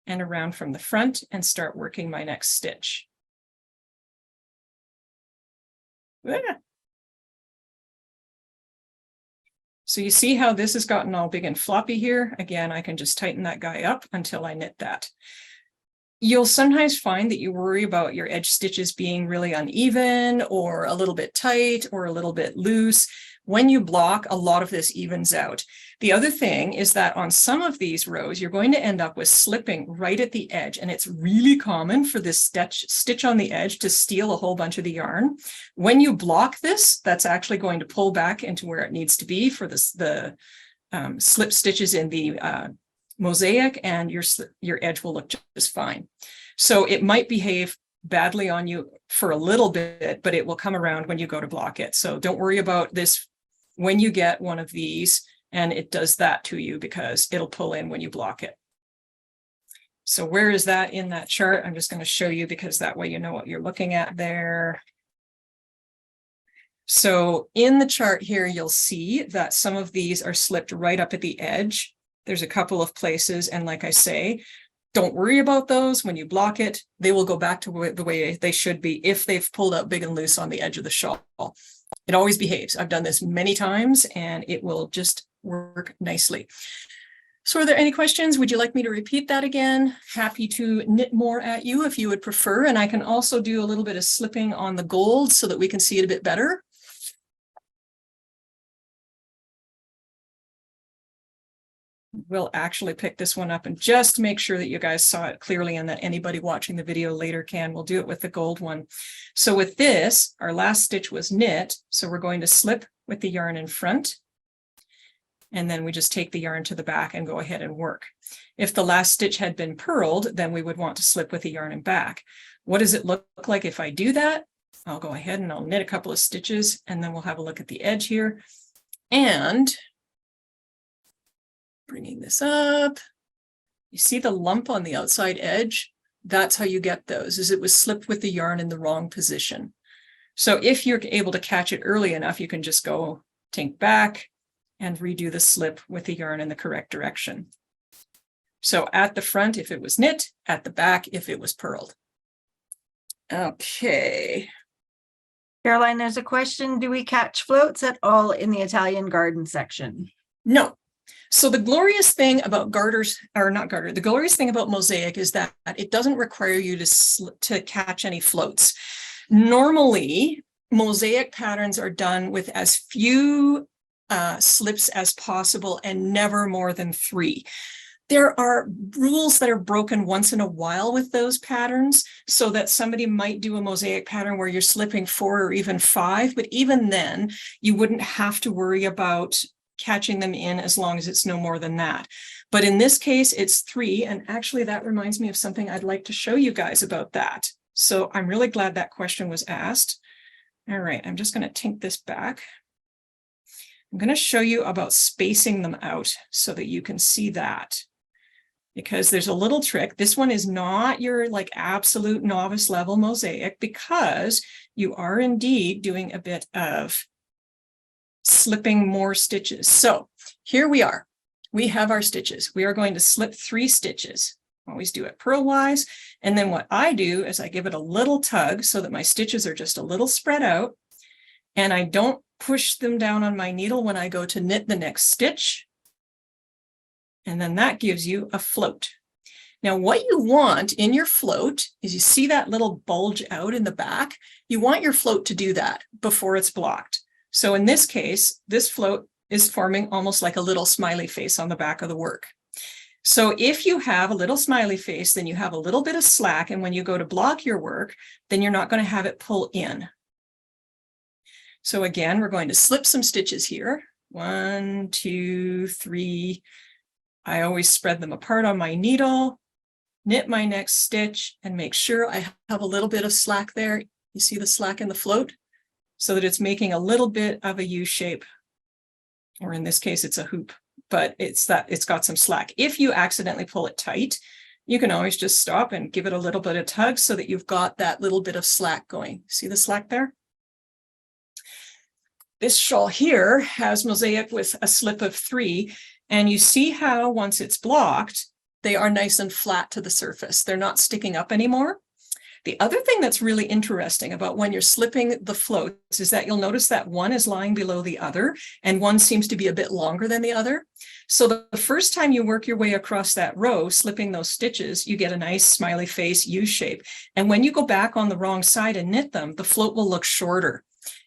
and around from the front and start working my next stitch. So you see how this has gotten all big and floppy here? Again, I can just tighten that guy up until I knit that. You'll sometimes find that you worry about your edge stitches being really uneven or a little bit tight or a little bit loose. When you block, a lot of this evens out. The other thing is that on some of these rows, you're going to end up with slipping right at the edge. And it's really common for this stitch on the edge to steal a whole bunch of the yarn. When you block this, that's actually going to pull back into where it needs to be for the slip stitches in the mosaic, and your edge will look just fine. So it might behave badly on you for a little bit, but it will come around when you go to block it. So don't worry about this when you get one of these and it does that to you, because it'll pull in when you block it. So where is that in that chart? I'm just going to show you, because that way you know what you're looking at there. So in the chart here, you'll see that some of these are slipped right up at the edge. There's a couple of places, and like I say, don't worry about those. When you block it, they will go back to the way they should be if they've pulled out big and loose on the edge of the shawl. It always behaves. I've done this many times and it will just work nicely. So are there any questions? Would you like me to repeat that again? Happy to knit more at you if you would prefer. And I can also do a little bit of slipping on the gold so that we can see it a bit better. We'll actually pick this one up and just make sure that you guys saw it clearly and that anybody watching the video later can. We'll do it with the gold one. So with this, our last stitch was knit. So we're going to slip with the yarn in front. And then we just take the yarn to the back and go ahead and work. If the last stitch had been purled, then we would want to slip with the yarn in back. What does it look like if I do that? I'll go ahead and I'll knit a couple of stitches, and then we'll have a look at the edge here. And bringing this up, you see the lump on the outside edge? That's how you get those, is it was slipped with the yarn in the wrong position. So if you're able to catch it early enough, you can just go tink back and redo the slip with the yarn in the correct direction. So at the front, if it was knit, at the back, if it was purled. Okay. Caroline, there's a question. Do we catch floats at all in the Italian garden section? No. So the glorious thing about the glorious thing about mosaic is that it doesn't require you to catch any floats. Normally, mosaic patterns are done with as few slips as possible and never more than 3. There are rules that are broken once in a while with those patterns, so that somebody might do a mosaic pattern where you're slipping 4 or even 5, but even then you wouldn't have to worry about catching them in as long as it's no more than that. But in this case, it's 3. And actually that reminds me of something I'd like to show you guys about that. So I'm really glad that question was asked. All right, I'm just going to tink this back. I'm going to show you about spacing them out so that you can see that. Because there's a little trick. This one is not your like absolute novice level mosaic, because you are indeed doing a bit of slipping more stitches. So here we are. We have our stitches. We are going to slip 3 stitches. Always do it purlwise. And then what I do is I give it a little tug so that my stitches are just a little spread out. And I don't push them down on my needle when I go to knit the next stitch. And then that gives you a float. Now, what you want in your float is, you see that little bulge out in the back? You want your float to do that before it's blocked. So in this case, this float is forming almost like a little smiley face on the back of the work. So if you have a little smiley face, then you have a little bit of slack. And when you go to block your work, then you're not going to have it pull in. So again, we're going to slip some stitches here. 1, 2, 3. I always spread them apart on my needle, knit my next stitch, and make sure I have a little bit of slack there. You see the slack in the float? So that it's making a little bit of a U shape, or in this case, it's a hoop, but it's got some slack. If you accidentally pull it tight, you can always just stop and give it a little bit of tug so that you've got that little bit of slack going. See the slack there? This shawl here has mosaic with a slip of 3, and you see how once it's blocked, they are nice and flat to the surface. They're not sticking up anymore. The other thing that's really interesting about when you're slipping the floats is that you'll notice that one is lying below the other and one seems to be a bit longer than the other. So the first time you work your way across that row, slipping those stitches, you get a nice smiley face U shape. And when you go back on the wrong side and knit them, the float will look shorter.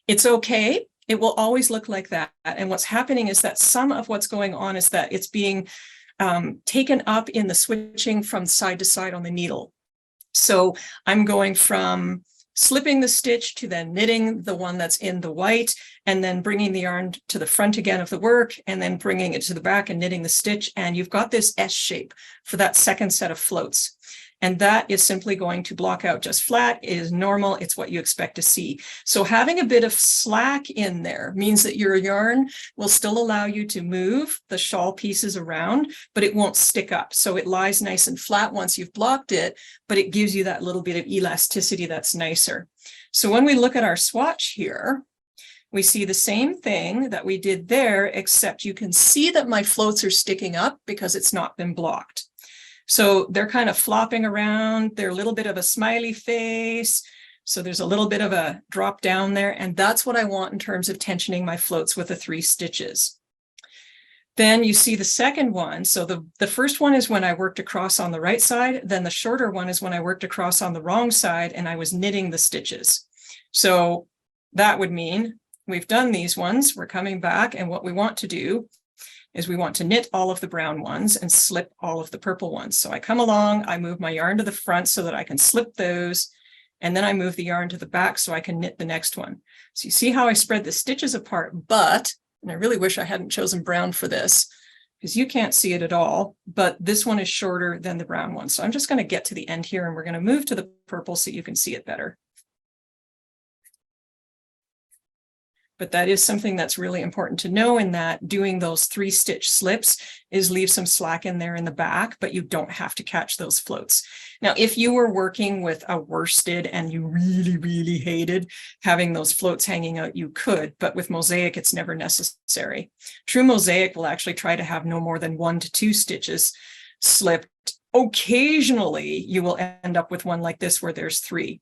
It's okay. It will always look like that. And what's happening is that some of what's going on is that it's being taken up in the switching from side to side on the needle. So I'm going from slipping the stitch to then knitting the one that's in the white, and then bringing the yarn to the front again of the work, and then bringing it to the back and knitting the stitch. And you've got this S shape for that second set of floats. And that is simply going to block out just flat. It is normal. It's what you expect to see. So having a bit of slack in there means that your yarn will still allow you to move the shawl pieces around, but it won't stick up. So it lies nice and flat once you've blocked it, but it gives you that little bit of elasticity that's nicer. So when we look at our swatch here, we see the same thing that we did there, except you can see that my floats are sticking up because it's not been blocked. So they're kind of flopping around. They're a little bit of a smiley face. So there's a little bit of a drop down there. And that's what I want in terms of tensioning my floats with the 3 stitches. Then you see the second one. So the first one is when I worked across on the right side. Then the shorter one is when I worked across on the wrong side and I was knitting the stitches. So that would mean we've done these ones. We're coming back, and what we want to do is we want to knit all of the brown ones and slip all of the purple ones. So I come along, I move my yarn to the front so that I can slip those, and then I move the yarn to the back so I can knit the next one. So you see how I spread the stitches apart, but, and I really wish I hadn't chosen brown for this because you can't see it at all, but this one is shorter than the brown one. So I'm just going to get to the end here and we're going to move to the purple so you can see it better. But that is something that's really important to know, in that doing those 3 stitch slips is leave some slack in there in the back, but you don't have to catch those floats. Now, if you were working with a worsted and you really, really hated having those floats hanging out, you could, but with mosaic, it's never necessary. True mosaic will actually try to have no more than 1 to 2 stitches slipped. Occasionally, you will end up with one like this where there's 3.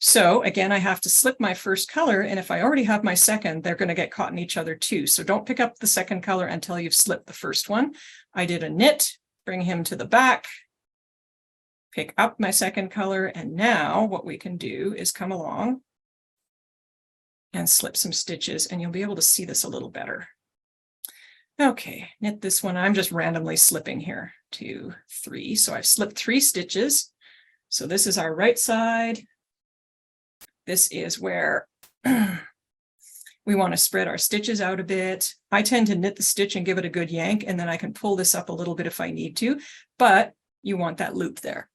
So again, I have to slip my first color, and if I already have my second, they're going to get caught in each other too. So don't pick up the second color until you've slipped the first one. I did a knit, bring him to the back, pick up my second color, and now what we can do is come along and slip some stitches, and you'll be able to see this a little better. Okay, knit this one. I'm just randomly slipping here, 2, 3. So I've slipped 3 stitches. So this is our right side. This is where we want to spread our stitches out a bit. I tend to knit the stitch and give it a good yank, and then I can pull this up a little bit if I need to, but you want that loop there.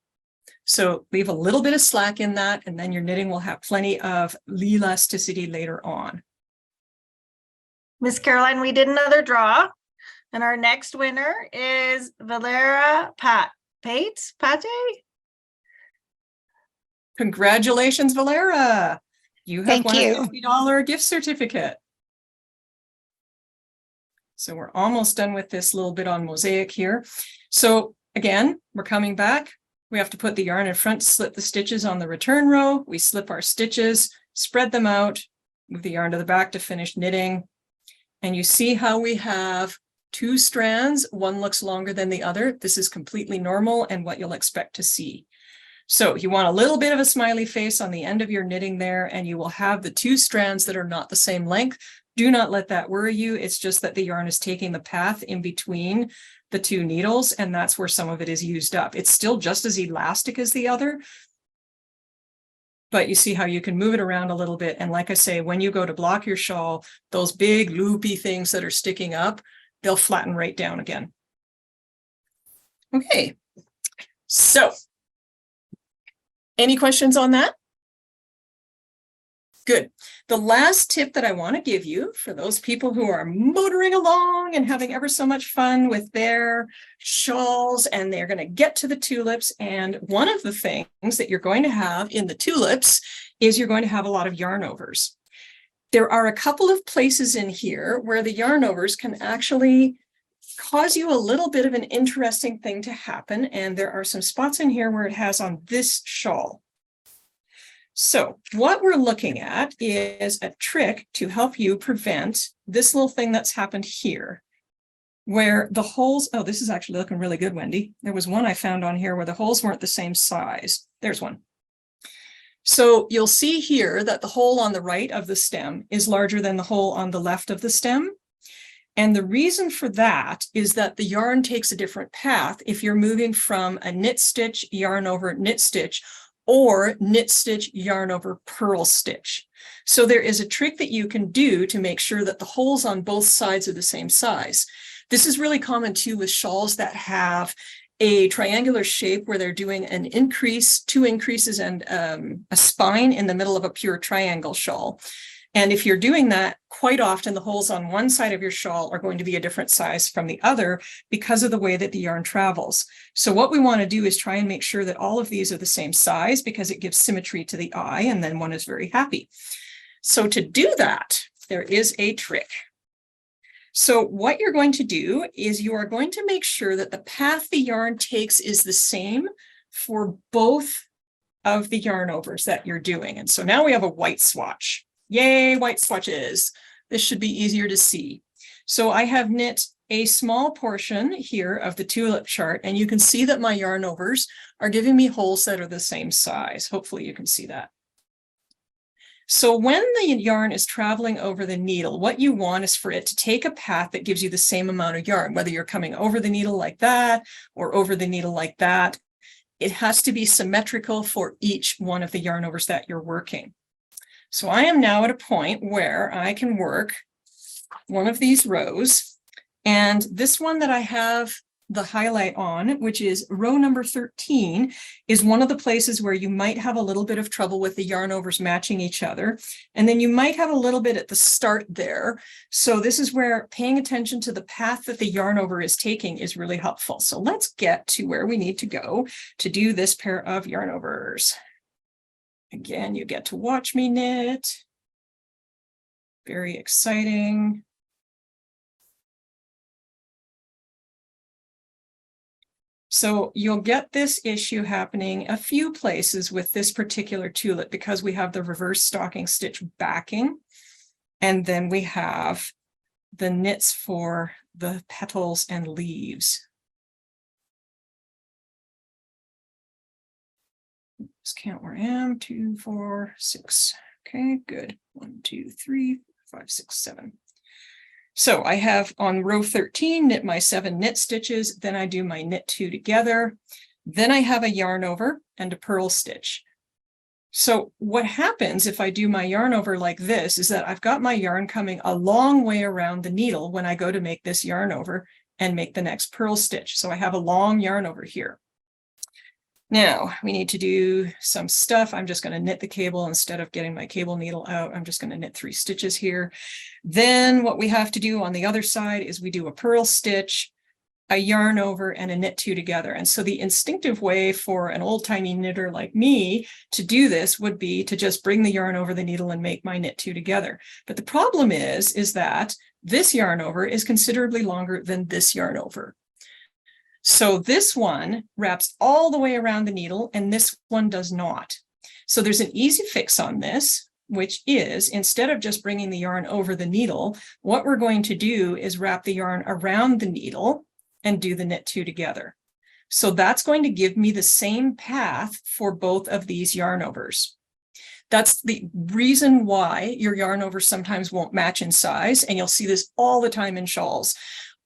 So leave a little bit of slack in that, and then your knitting will have plenty of elasticity later on. Miss Caroline, we did another draw, and our next winner is Valera Pate. Congratulations, Valera. You have Thank won you. a $50 gift certificate. So we're almost done with this little bit on mosaic here. So again, we're coming back. We have to put the yarn in front to slip the stitches on the return row. We slip our stitches, spread them out, move the yarn to the back to finish knitting. And you see how we have 2 strands. One looks longer than the other. This is completely normal and what you'll expect to see. So you want a little bit of a smiley face on the end of your knitting there, and you will have the 2 strands that are not the same length. Do not let that worry you. It's just that the yarn is taking the path in between the 2 needles, and that's where some of it is used up. It's still just as elastic as the other, but you see how you can move it around a little bit. And like I say, when you go to block your shawl, those big loopy things that are sticking up, they'll flatten right down again. Okay, so any questions on that? Good. The last tip that I want to give you for those people who are motoring along and having ever so much fun with their shawls, and they're going to get to the tulips. And one of the things that you're going to have in the tulips is you're going to have a lot of yarn overs. There are a couple of places in here where the yarn overs can actually cause you a little bit of an interesting thing to happen. And there are some spots in here where it has on this shawl. So what we're looking at is a trick to help you prevent this little thing that's happened here, where the holes, oh, this is actually looking really good, Wendy. There was one I found on here where the holes weren't the same size. There's one. So you'll see here that the hole on the right of the stem is larger than the hole on the left of the stem. And the reason for that is that the yarn takes a different path if you're moving from a knit stitch, yarn over knit stitch, or knit stitch, yarn over purl stitch. So there is a trick that you can do to make sure that the holes on both sides are the same size. This is really common too with shawls that have a triangular shape where they're doing an increase, 2 increases, and a spine in the middle of a pure triangle shawl. And if you're doing that, quite often the holes on one side of your shawl are going to be a different size from the other because of the way that the yarn travels. So what we want to do is try and make sure that all of these are the same size because it gives symmetry to the eye, and then one is very happy. So to do that, there is a trick. So what you're going to do is you are going to make sure that the path the yarn takes is the same for both of the yarn overs that you're doing. And so now we have a white swatch. Yay, white swatches. This should be easier to see. So I have knit a small portion here of the tulip chart, and you can see that my yarn overs are giving me holes that are the same size. Hopefully you can see that. So when the yarn is traveling over the needle, what you want is for it to take a path that gives you the same amount of yarn, whether you're coming over the needle like that or over the needle like that. It has to be symmetrical for each one of the yarn overs that you're working. So I am now at a point where I can work one of these rows, and this one that I have the highlight on, which is row number 13, is one of the places where you might have a little bit of trouble with the yarn overs matching each other. And then you might have a little bit at the start there. So this is where paying attention to the path that the yarn over is taking is really helpful. So let's get to where we need to go to do this pair of yarn overs. Again, you get to watch me knit. Very exciting. So you'll get this issue happening a few places with this particular tulip because we have the reverse stocking stitch backing, and then we have the knits for the petals and leaves. Let's count where I am. 2, 4, 6. Okay, good. 1, 2, 3, 5, 6, 7. So I have on row 13, knit my 7 knit stitches, then I do my knit 2 together, then I have a yarn over and a purl stitch. So what happens if I do my yarn over like this is that I've got my yarn coming a long way around the needle when I go to make this yarn over and make the next purl stitch. So I have a long yarn over here. Now we need to do some stuff. I'm just going to knit the cable instead of getting my cable needle out. I'm just going to knit 3 stitches here. Then what we have to do on the other side is we do a purl stitch, a yarn over, and a knit 2 together. And so the instinctive way for an old-timey knitter like me to do this would be to just bring the yarn over the needle and make my knit 2 together. But the problem is that this yarn over is considerably longer than this yarn over. So this one wraps all the way around the needle and this one does not. So there's an easy fix on this, which is instead of just bringing the yarn over the needle, what we're going to do is wrap the yarn around the needle and do the knit 2 together. So that's going to give me the same path for both of these yarn overs. That's the reason why your yarn overs sometimes won't match in size, and you'll see this all the time in shawls.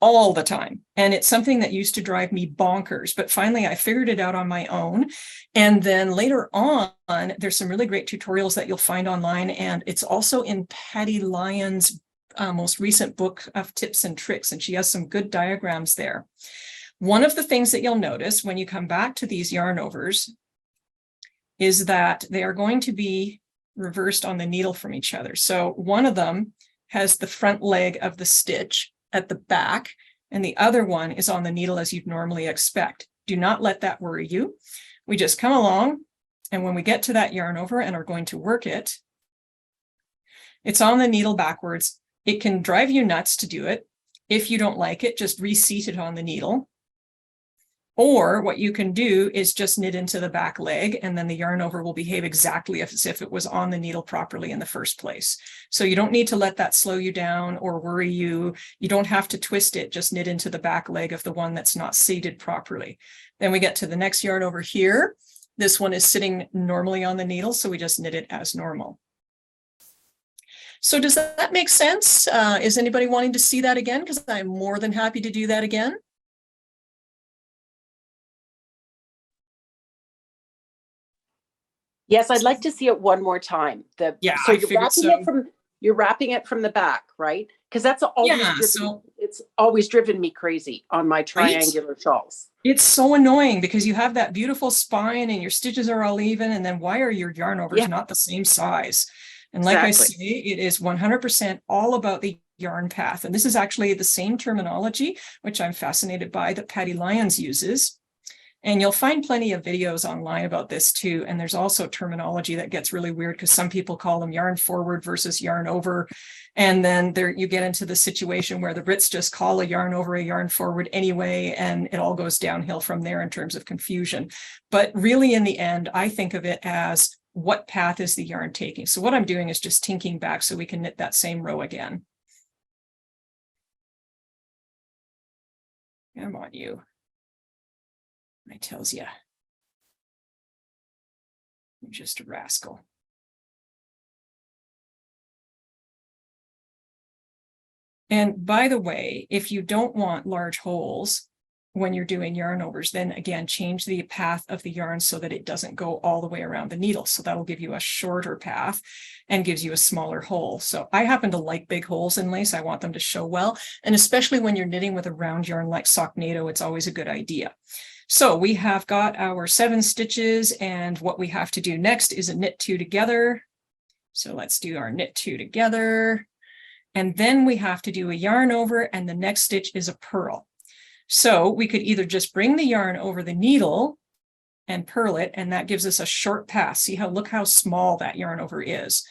All the time. And it's something that used to drive me bonkers, but finally I figured it out on my own. And then later on, there's some really great tutorials that you'll find online. And it's also in Patty Lyon's most recent book of tips and tricks. And she has some good diagrams there. One of the things that you'll notice when you come back to these yarn overs is that they are going to be reversed on the needle from each other. So one of them has the front leg of the stitch at the back, and the other one is on the needle as you'd normally expect. Do not let that worry you. We just come along, and when we get to that yarn over and are going to work it, it's on the needle backwards. It can drive you nuts to do it. If you don't like it, just reseat it on the needle. Or what you can do is just knit into the back leg, and then the yarn over will behave exactly as if it was on the needle properly in the first place. So you don't need to let that slow you down or worry you. You don't have to twist it, just knit into the back leg of the one that's not seated properly. Then we get to the next yarn over here. This one is sitting normally on the needle, so we just knit it as normal. So does that make sense? Is anybody wanting to see that again? Because I'm more than happy to do that again. Yes, I'd like to see it one more time. Yeah, so I you're figured wrapping so. it from you're wrapping it from the back, right? Because that's always Yeah, it's always driven me crazy on my triangular shawls. It's so annoying because you have that beautiful spine and your stitches are all even, and then why are your yarn overs not the same size? And like I say, it is 100% all about the yarn path. And this is actually the same terminology, which I'm fascinated by, that Patty Lyons uses. And you'll find plenty of videos online about this too. And there's also terminology that gets really weird because some people call them yarn forward versus yarn over. And then there you get into the situation where the Brits just call a yarn over a yarn forward anyway, and it all goes downhill from there in terms of confusion. But really in the end, I think of it as what path is the yarn taking? So what I'm doing is just tinking back so we can knit that same row again. Come on, you. I tells you, I'm just a rascal. And by the way, if you don't want large holes when you're doing yarn overs, then again, change the path of the yarn so that it doesn't go all the way around the needle. So that'll give you a shorter path and gives you a smaller hole. So I happen to like big holes in lace. I want them to show well. And especially when you're knitting with a round yarn like Socknado, it's always a good idea. So we have got our 7 stitches, and what we have to do next is a knit 2 together. So let's do our knit 2 together. And then we have to do a yarn over, and the next stitch is a purl. So we could either just bring the yarn over the needle and purl it, and that gives us a short path. See how, look how small that yarn over is.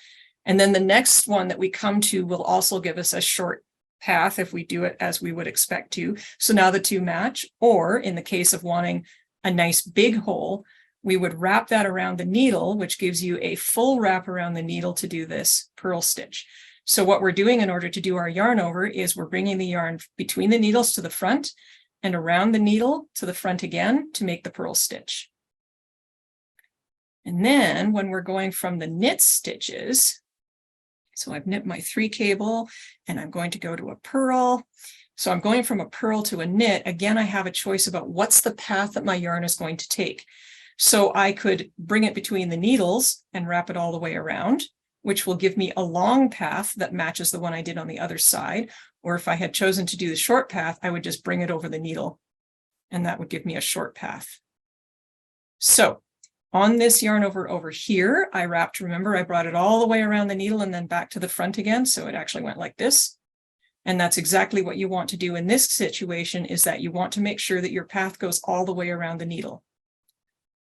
And then the next one that we come to will also give us a short path if we do it as we would expect to. So now the 2 match, or in the case of wanting a nice big hole, we would wrap that around the needle, which gives you a full wrap around the needle to do this purl stitch. So what we're doing in order to do our yarn over is we're bringing the yarn between the needles to the front and around the needle to the front again to make the purl stitch. And then when we're going from the knit stitches, so I've knit my 3 cable and I'm going to go to a purl. So I'm going from a purl to a knit. Again, I have a choice about what's the path that my yarn is going to take. So I could bring it between the needles and wrap it all the way around, which will give me a long path that matches the one I did on the other side. Or if I had chosen to do the short path, I would just bring it over the needle, and that would give me a short path. So on this yarn over here, I wrapped, remember, I brought it all the way around the needle and then back to the front again. So it actually went like this. And that's exactly what you want to do in this situation, is that you want to make sure that your path goes all the way around the needle.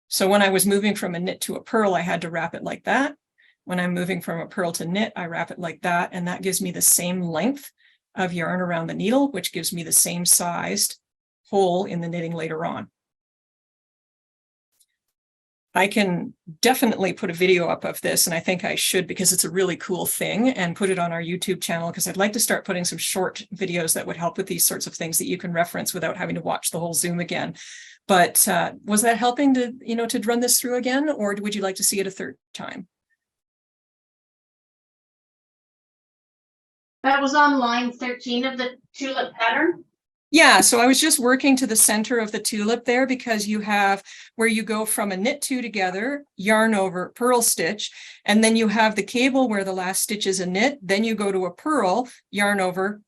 So when I was moving from a knit to a purl, I had to wrap it like that. When I'm moving from a purl to knit, I wrap it like that. And that gives me the same length of yarn around the needle, which gives me the same sized hole in the knitting later on. I can definitely put a video up of this, and I think I should because it's a really cool thing, and put it on our YouTube channel, because I'd like to start putting some short videos that would help with these sorts of things that you can reference without having to watch the whole Zoom again. But was that helping to, to run this through again, or would you like to see it a third time? That was on line 13 of the tulip pattern. Yeah, so I was just working to the center of the tulip there, because you have where you go from a knit 2 together, yarn over, purl stitch, and then you have the cable where the last stitch is a knit, then you go to a purl, yarn over,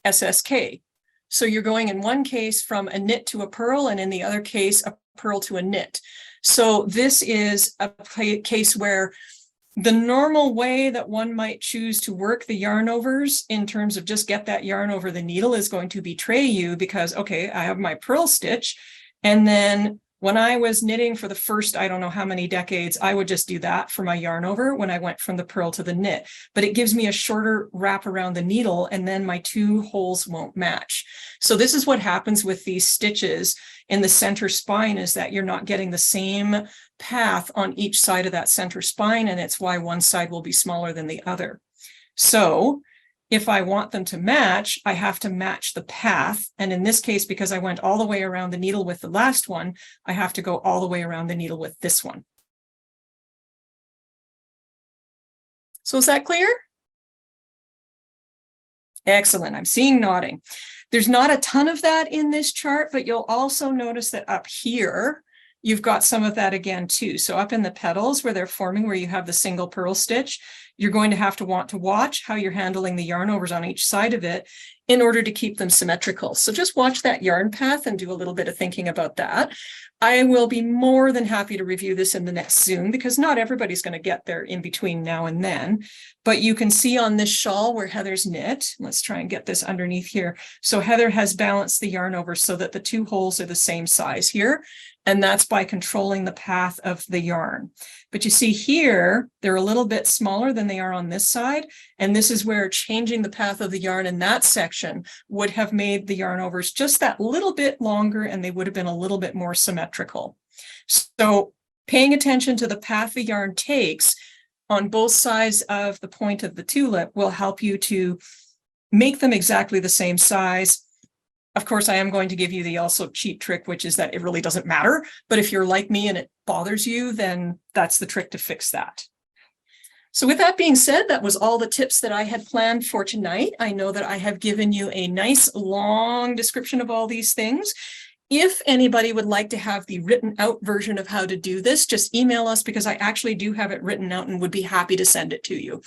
SSK. So you're going in one case from a knit to a purl, and in the other case, a purl to a knit. So this is a case where the normal way that one might choose to work the yarn overs in terms of just get that yarn over the needle is going to betray you, because, okay, I have my purl stitch, and then When I was knitting for the first, I don't know how many decades, I would just do that for my yarn over when I went from the purl to the knit, but it gives me a shorter wrap around the needle and then my two holes won't match. So this is what happens with these stitches in the center spine, is that you're not getting the same path on each side of that center spine, and it's why one side will be smaller than the other. So if I want them to match, I have to match the path. And in this case, because I went all the way around the needle with the last one, I have to go all the way around the needle with this one. So is that clear? Excellent. I'm seeing nodding. There's not a ton of that in this chart, but you'll also notice that up here, you've got some of that again too. So up in the petals where they're forming, where you have the single purl stitch, you're going to want to watch how you're handling the yarn overs on each side of it in order to keep them symmetrical. So just watch that yarn path and do a little bit of thinking about that. I will be more than happy to review this in the next Zoom, because not everybody's going to get there in between now and then. But you can see on this shawl where Heather's knit, let's try and get this underneath here. So Heather has balanced the yarn over so that the two holes are the same size here. And that's by controlling the path of the yarn. But you see here, they're a little bit smaller than they are on this side. And this is where changing the path of the yarn in that section would have made the yarn overs just that little bit longer, and they would have been a little bit more symmetrical. So paying attention to the path the yarn takes on both sides of the point of the tulip will help you to make them exactly the same size. Of course, I am going to give you the also cheap trick, which is that it really doesn't matter. But if you're like me and it bothers you, then that's the trick to fix that. So with that being said, that was all the tips that I had planned for tonight. I know that I have given you a nice long description of all these things. If anybody would like to have the written out version of how to do this, just email us, because I actually do have it written out and would be happy to send it to you.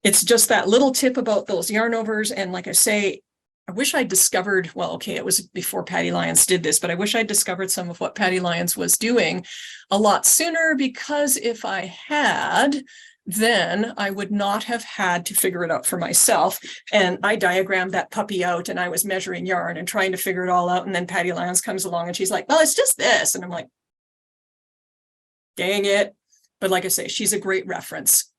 It's just that little tip about those yarn overs. And like I say, I wish I discovered, well, okay, it was before Patty Lyons did this, but I wish I discovered some of what Patty Lyons was doing a lot sooner, because if I had, then I would not have had to figure it out for myself. And I diagrammed that puppy out and I was measuring yarn and trying to figure it all out. And then Patty Lyons comes along and she's like, well, it's just this. And I'm like, dang it. But like I say, she's a great reference.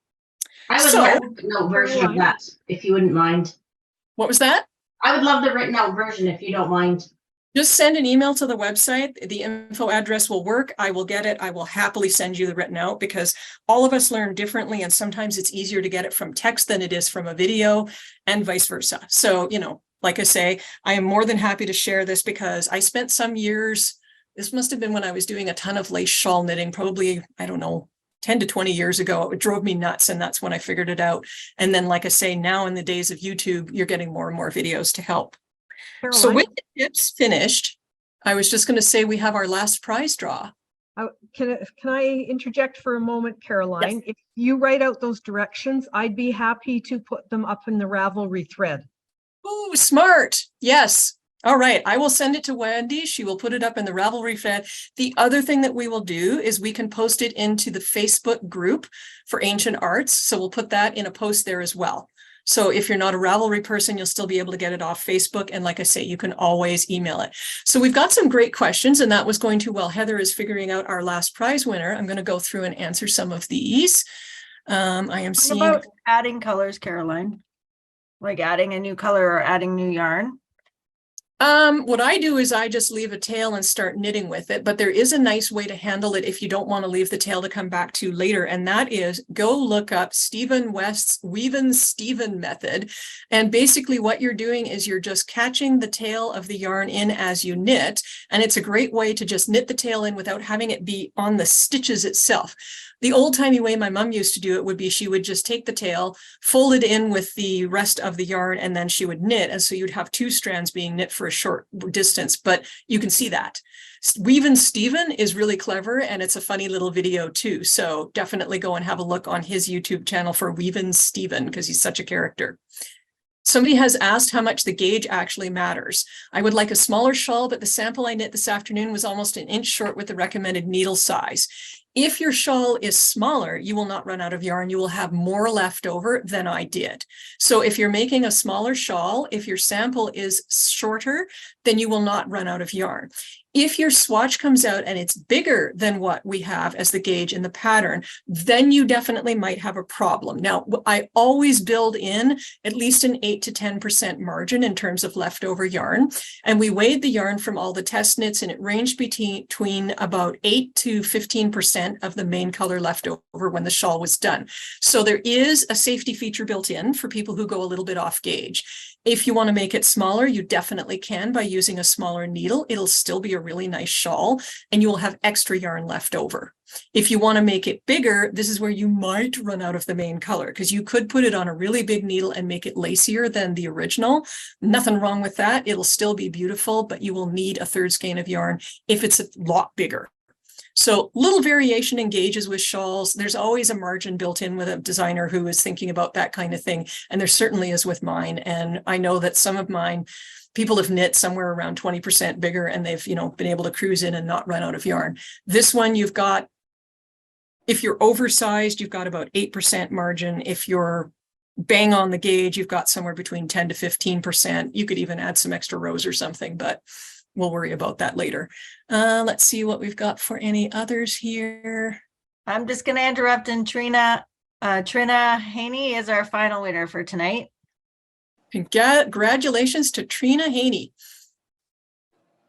I would love the written out version of that, if you wouldn't mind. What was that? I would love the written out version if you don't mind. Just send an email to the website. The info address will work. I will get it. I will happily send you the written out, because all of us learn differently. And sometimes it's easier to get it from text than it is from a video, and vice versa. So, you know, like I say, I am more than happy to share this, because I spent some years, this must have been when I was doing a ton of lace shawl knitting, probably, I don't know, 10 to 20 years ago. It drove me nuts, and that's when I figured it out. And then, like I say, now in the days of YouTube, you're getting more and more videos to help. Caroline, So with the tips finished, I was just going to say we have our last prize draw. can I interject for a moment, Caroline? Yes. If you write out those directions, I'd be happy to put them up in the Ravelry thread. Oh, smart. Yes. All right. I will send it to Wendy. She will put it up in the Ravelry thread. The other thing that we will do is we can post it into the Facebook group for Ancient Arts. So we'll put that in a post there as well. So if you're not a Ravelry person, you'll still be able to get it off Facebook. And like I say, you can always email it. So we've got some great questions, and that was going to, while Heather is figuring out our last prize winner, I'm going to go through and answer some of these. I am What seeing about adding colors, Caroline? Like adding a new color or adding new yarn? what I do is I just leave a tail and start knitting with it, but there is a nice way to handle it if you don't want to leave the tail to come back to later. And that is go look up Stephen West's Weavin' Stephen method. And basically what you're doing is you're just catching the tail of the yarn in as you knit. And it's a great way to just knit the tail in without having it be on the stitches itself. The old-timey way my mom used to do it would be she would just take the tail, fold it in with the rest of the yarn, and then she would knit. And so you'd have two strands being knit for a short distance, but you can see that. Weavin' Stephen is really clever, and it's a funny little video too. So definitely go and have a look on his YouTube channel for Weavin' Stephen, because he's such a character. Somebody has asked how much the gauge actually matters. I would like a smaller shawl, but the sample I knit this afternoon was almost an inch short with the recommended needle size. If your shawl is smaller, you will not run out of yarn. You will have more left over than I did. So if you're making a smaller shawl, if your sample is shorter, then you will not run out of yarn. If your swatch comes out and it's bigger than what we have as the gauge in the pattern, then you definitely might have a problem. Now, I always build in at least an 8 to 10% margin in terms of leftover yarn. And we weighed the yarn from all the test knits, and it ranged between about 8 to 15% of the main color left over when the shawl was done. So there is a safety feature built in for people who go a little bit off gauge. If you want to make it smaller, you definitely can by using a smaller needle. It'll still be a really nice shawl, and you will have extra yarn left over. If you want to make it bigger, this is where you might run out of the main color, because you could put it on a really big needle and make it lacier than the original. Nothing wrong with that. It'll still be beautiful, but you will need a third skein of yarn if it's a lot bigger. So little variation in gauges with shawls. There's always a margin built in with a designer who is thinking about that kind of thing. And there certainly is with mine. And I know that some of mine, people have knit somewhere around 20% bigger, and they've, been able to cruise in and not run out of yarn. This one, you've got, if you're oversized, you've got about 8% margin. If you're bang on the gauge, you've got somewhere between 10 to 15%. You could even add some extra rows or something, but we'll worry about that later. Let's see what we've got for any others here. I'm just going to interrupt, and Trina Haney is our final winner for tonight. Congratulations to Trina Haney.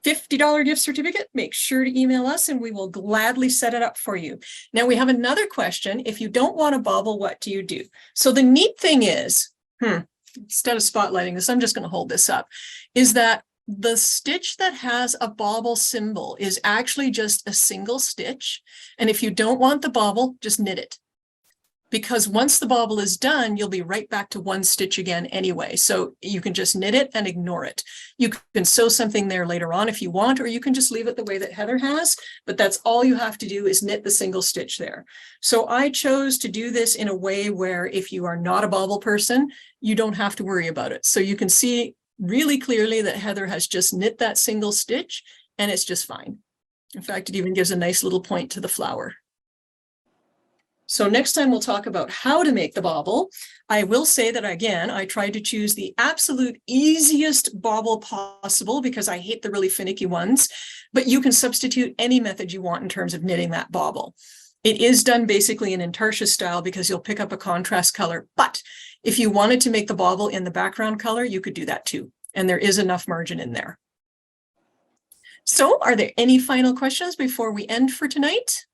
$50 gift certificate. Make sure to email us and we will gladly set it up for you. Now we have another question. If you don't want a bobble, what do you do? So the neat thing is, instead of spotlighting this, I'm just going to hold this up, is that the stitch that has a bobble symbol is actually just a single stitch. And if you don't want the bobble, just knit it. Because once the bobble is done, you'll be right back to one stitch again anyway. So you can just knit it and ignore it. You can sew something there later on if you want, or you can just leave it the way that Heather has, but that's all you have to do is knit the single stitch there. So I chose to do this in a way where if you are not a bobble person, you don't have to worry about it. So you can see really clearly that Heather has just knit that single stitch and it's just fine. In fact, it even gives a nice little point to the flower. So next time we'll talk about how to make the bobble. I will say that again, I tried to choose the absolute easiest bobble possible because I hate the really finicky ones, but you can substitute any method you want in terms of knitting that bobble. It is done basically in intarsia style because you'll pick up a contrast color, but if you wanted to make the bobble in the background color, you could do that too. And there is enough margin in there. So are there any final questions before we end for tonight?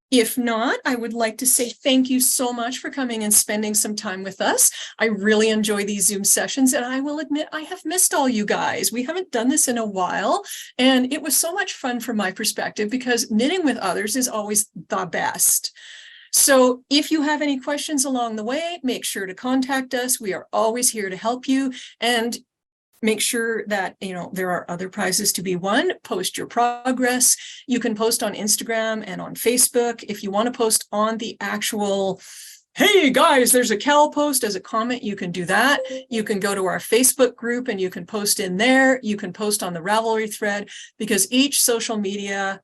If not, I would like to say thank you so much for coming and spending some time with us. I really enjoy these Zoom sessions, and I will admit I have missed all you guys. We haven't done this in a while, and it was so much fun from my perspective because knitting with others is always the best. So if you have any questions along the way, make sure to contact us. We are always here to help you, and make sure that, there are other prizes to be won. Post your progress. You can post on Instagram and on Facebook. If you want to post on the actual, hey guys, there's a KAL post as a comment, you can do that. You can go to our Facebook group and you can post in there. You can post on the Ravelry thread, because each social media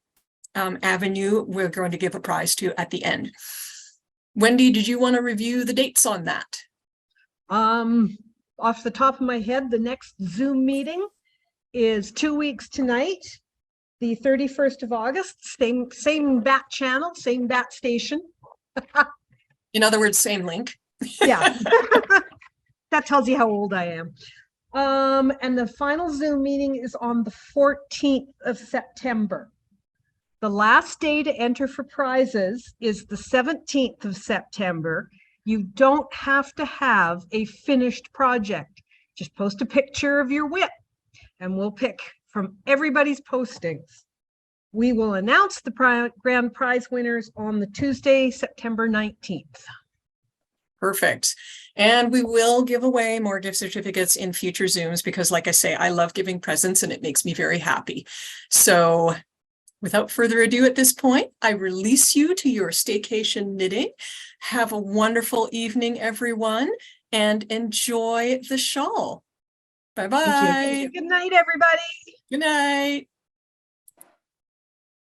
avenue we're going to give a prize to at the end. Wendy, did you want to review the dates on that? Off the top of my head, the next Zoom meeting is 2 weeks tonight, the 31st of August, same bat channel, same bat station. In other words, same link. Yeah, that tells you how old I am. And the final Zoom meeting is on the 14th of September. The last day to enter for prizes is the 17th of September. You don't have to have a finished project. Just post a picture of your WIP and we'll pick from everybody's postings. We will announce the grand prize winners on the Tuesday, September 19th. Perfect. And we will give away more gift certificates in future Zooms because, like I say, I love giving presents and it makes me very happy. So without further ado at this point, I release you to your staycation knitting. Have a wonderful evening, everyone, and enjoy the shawl. Bye-bye. Good night, everybody. Good night.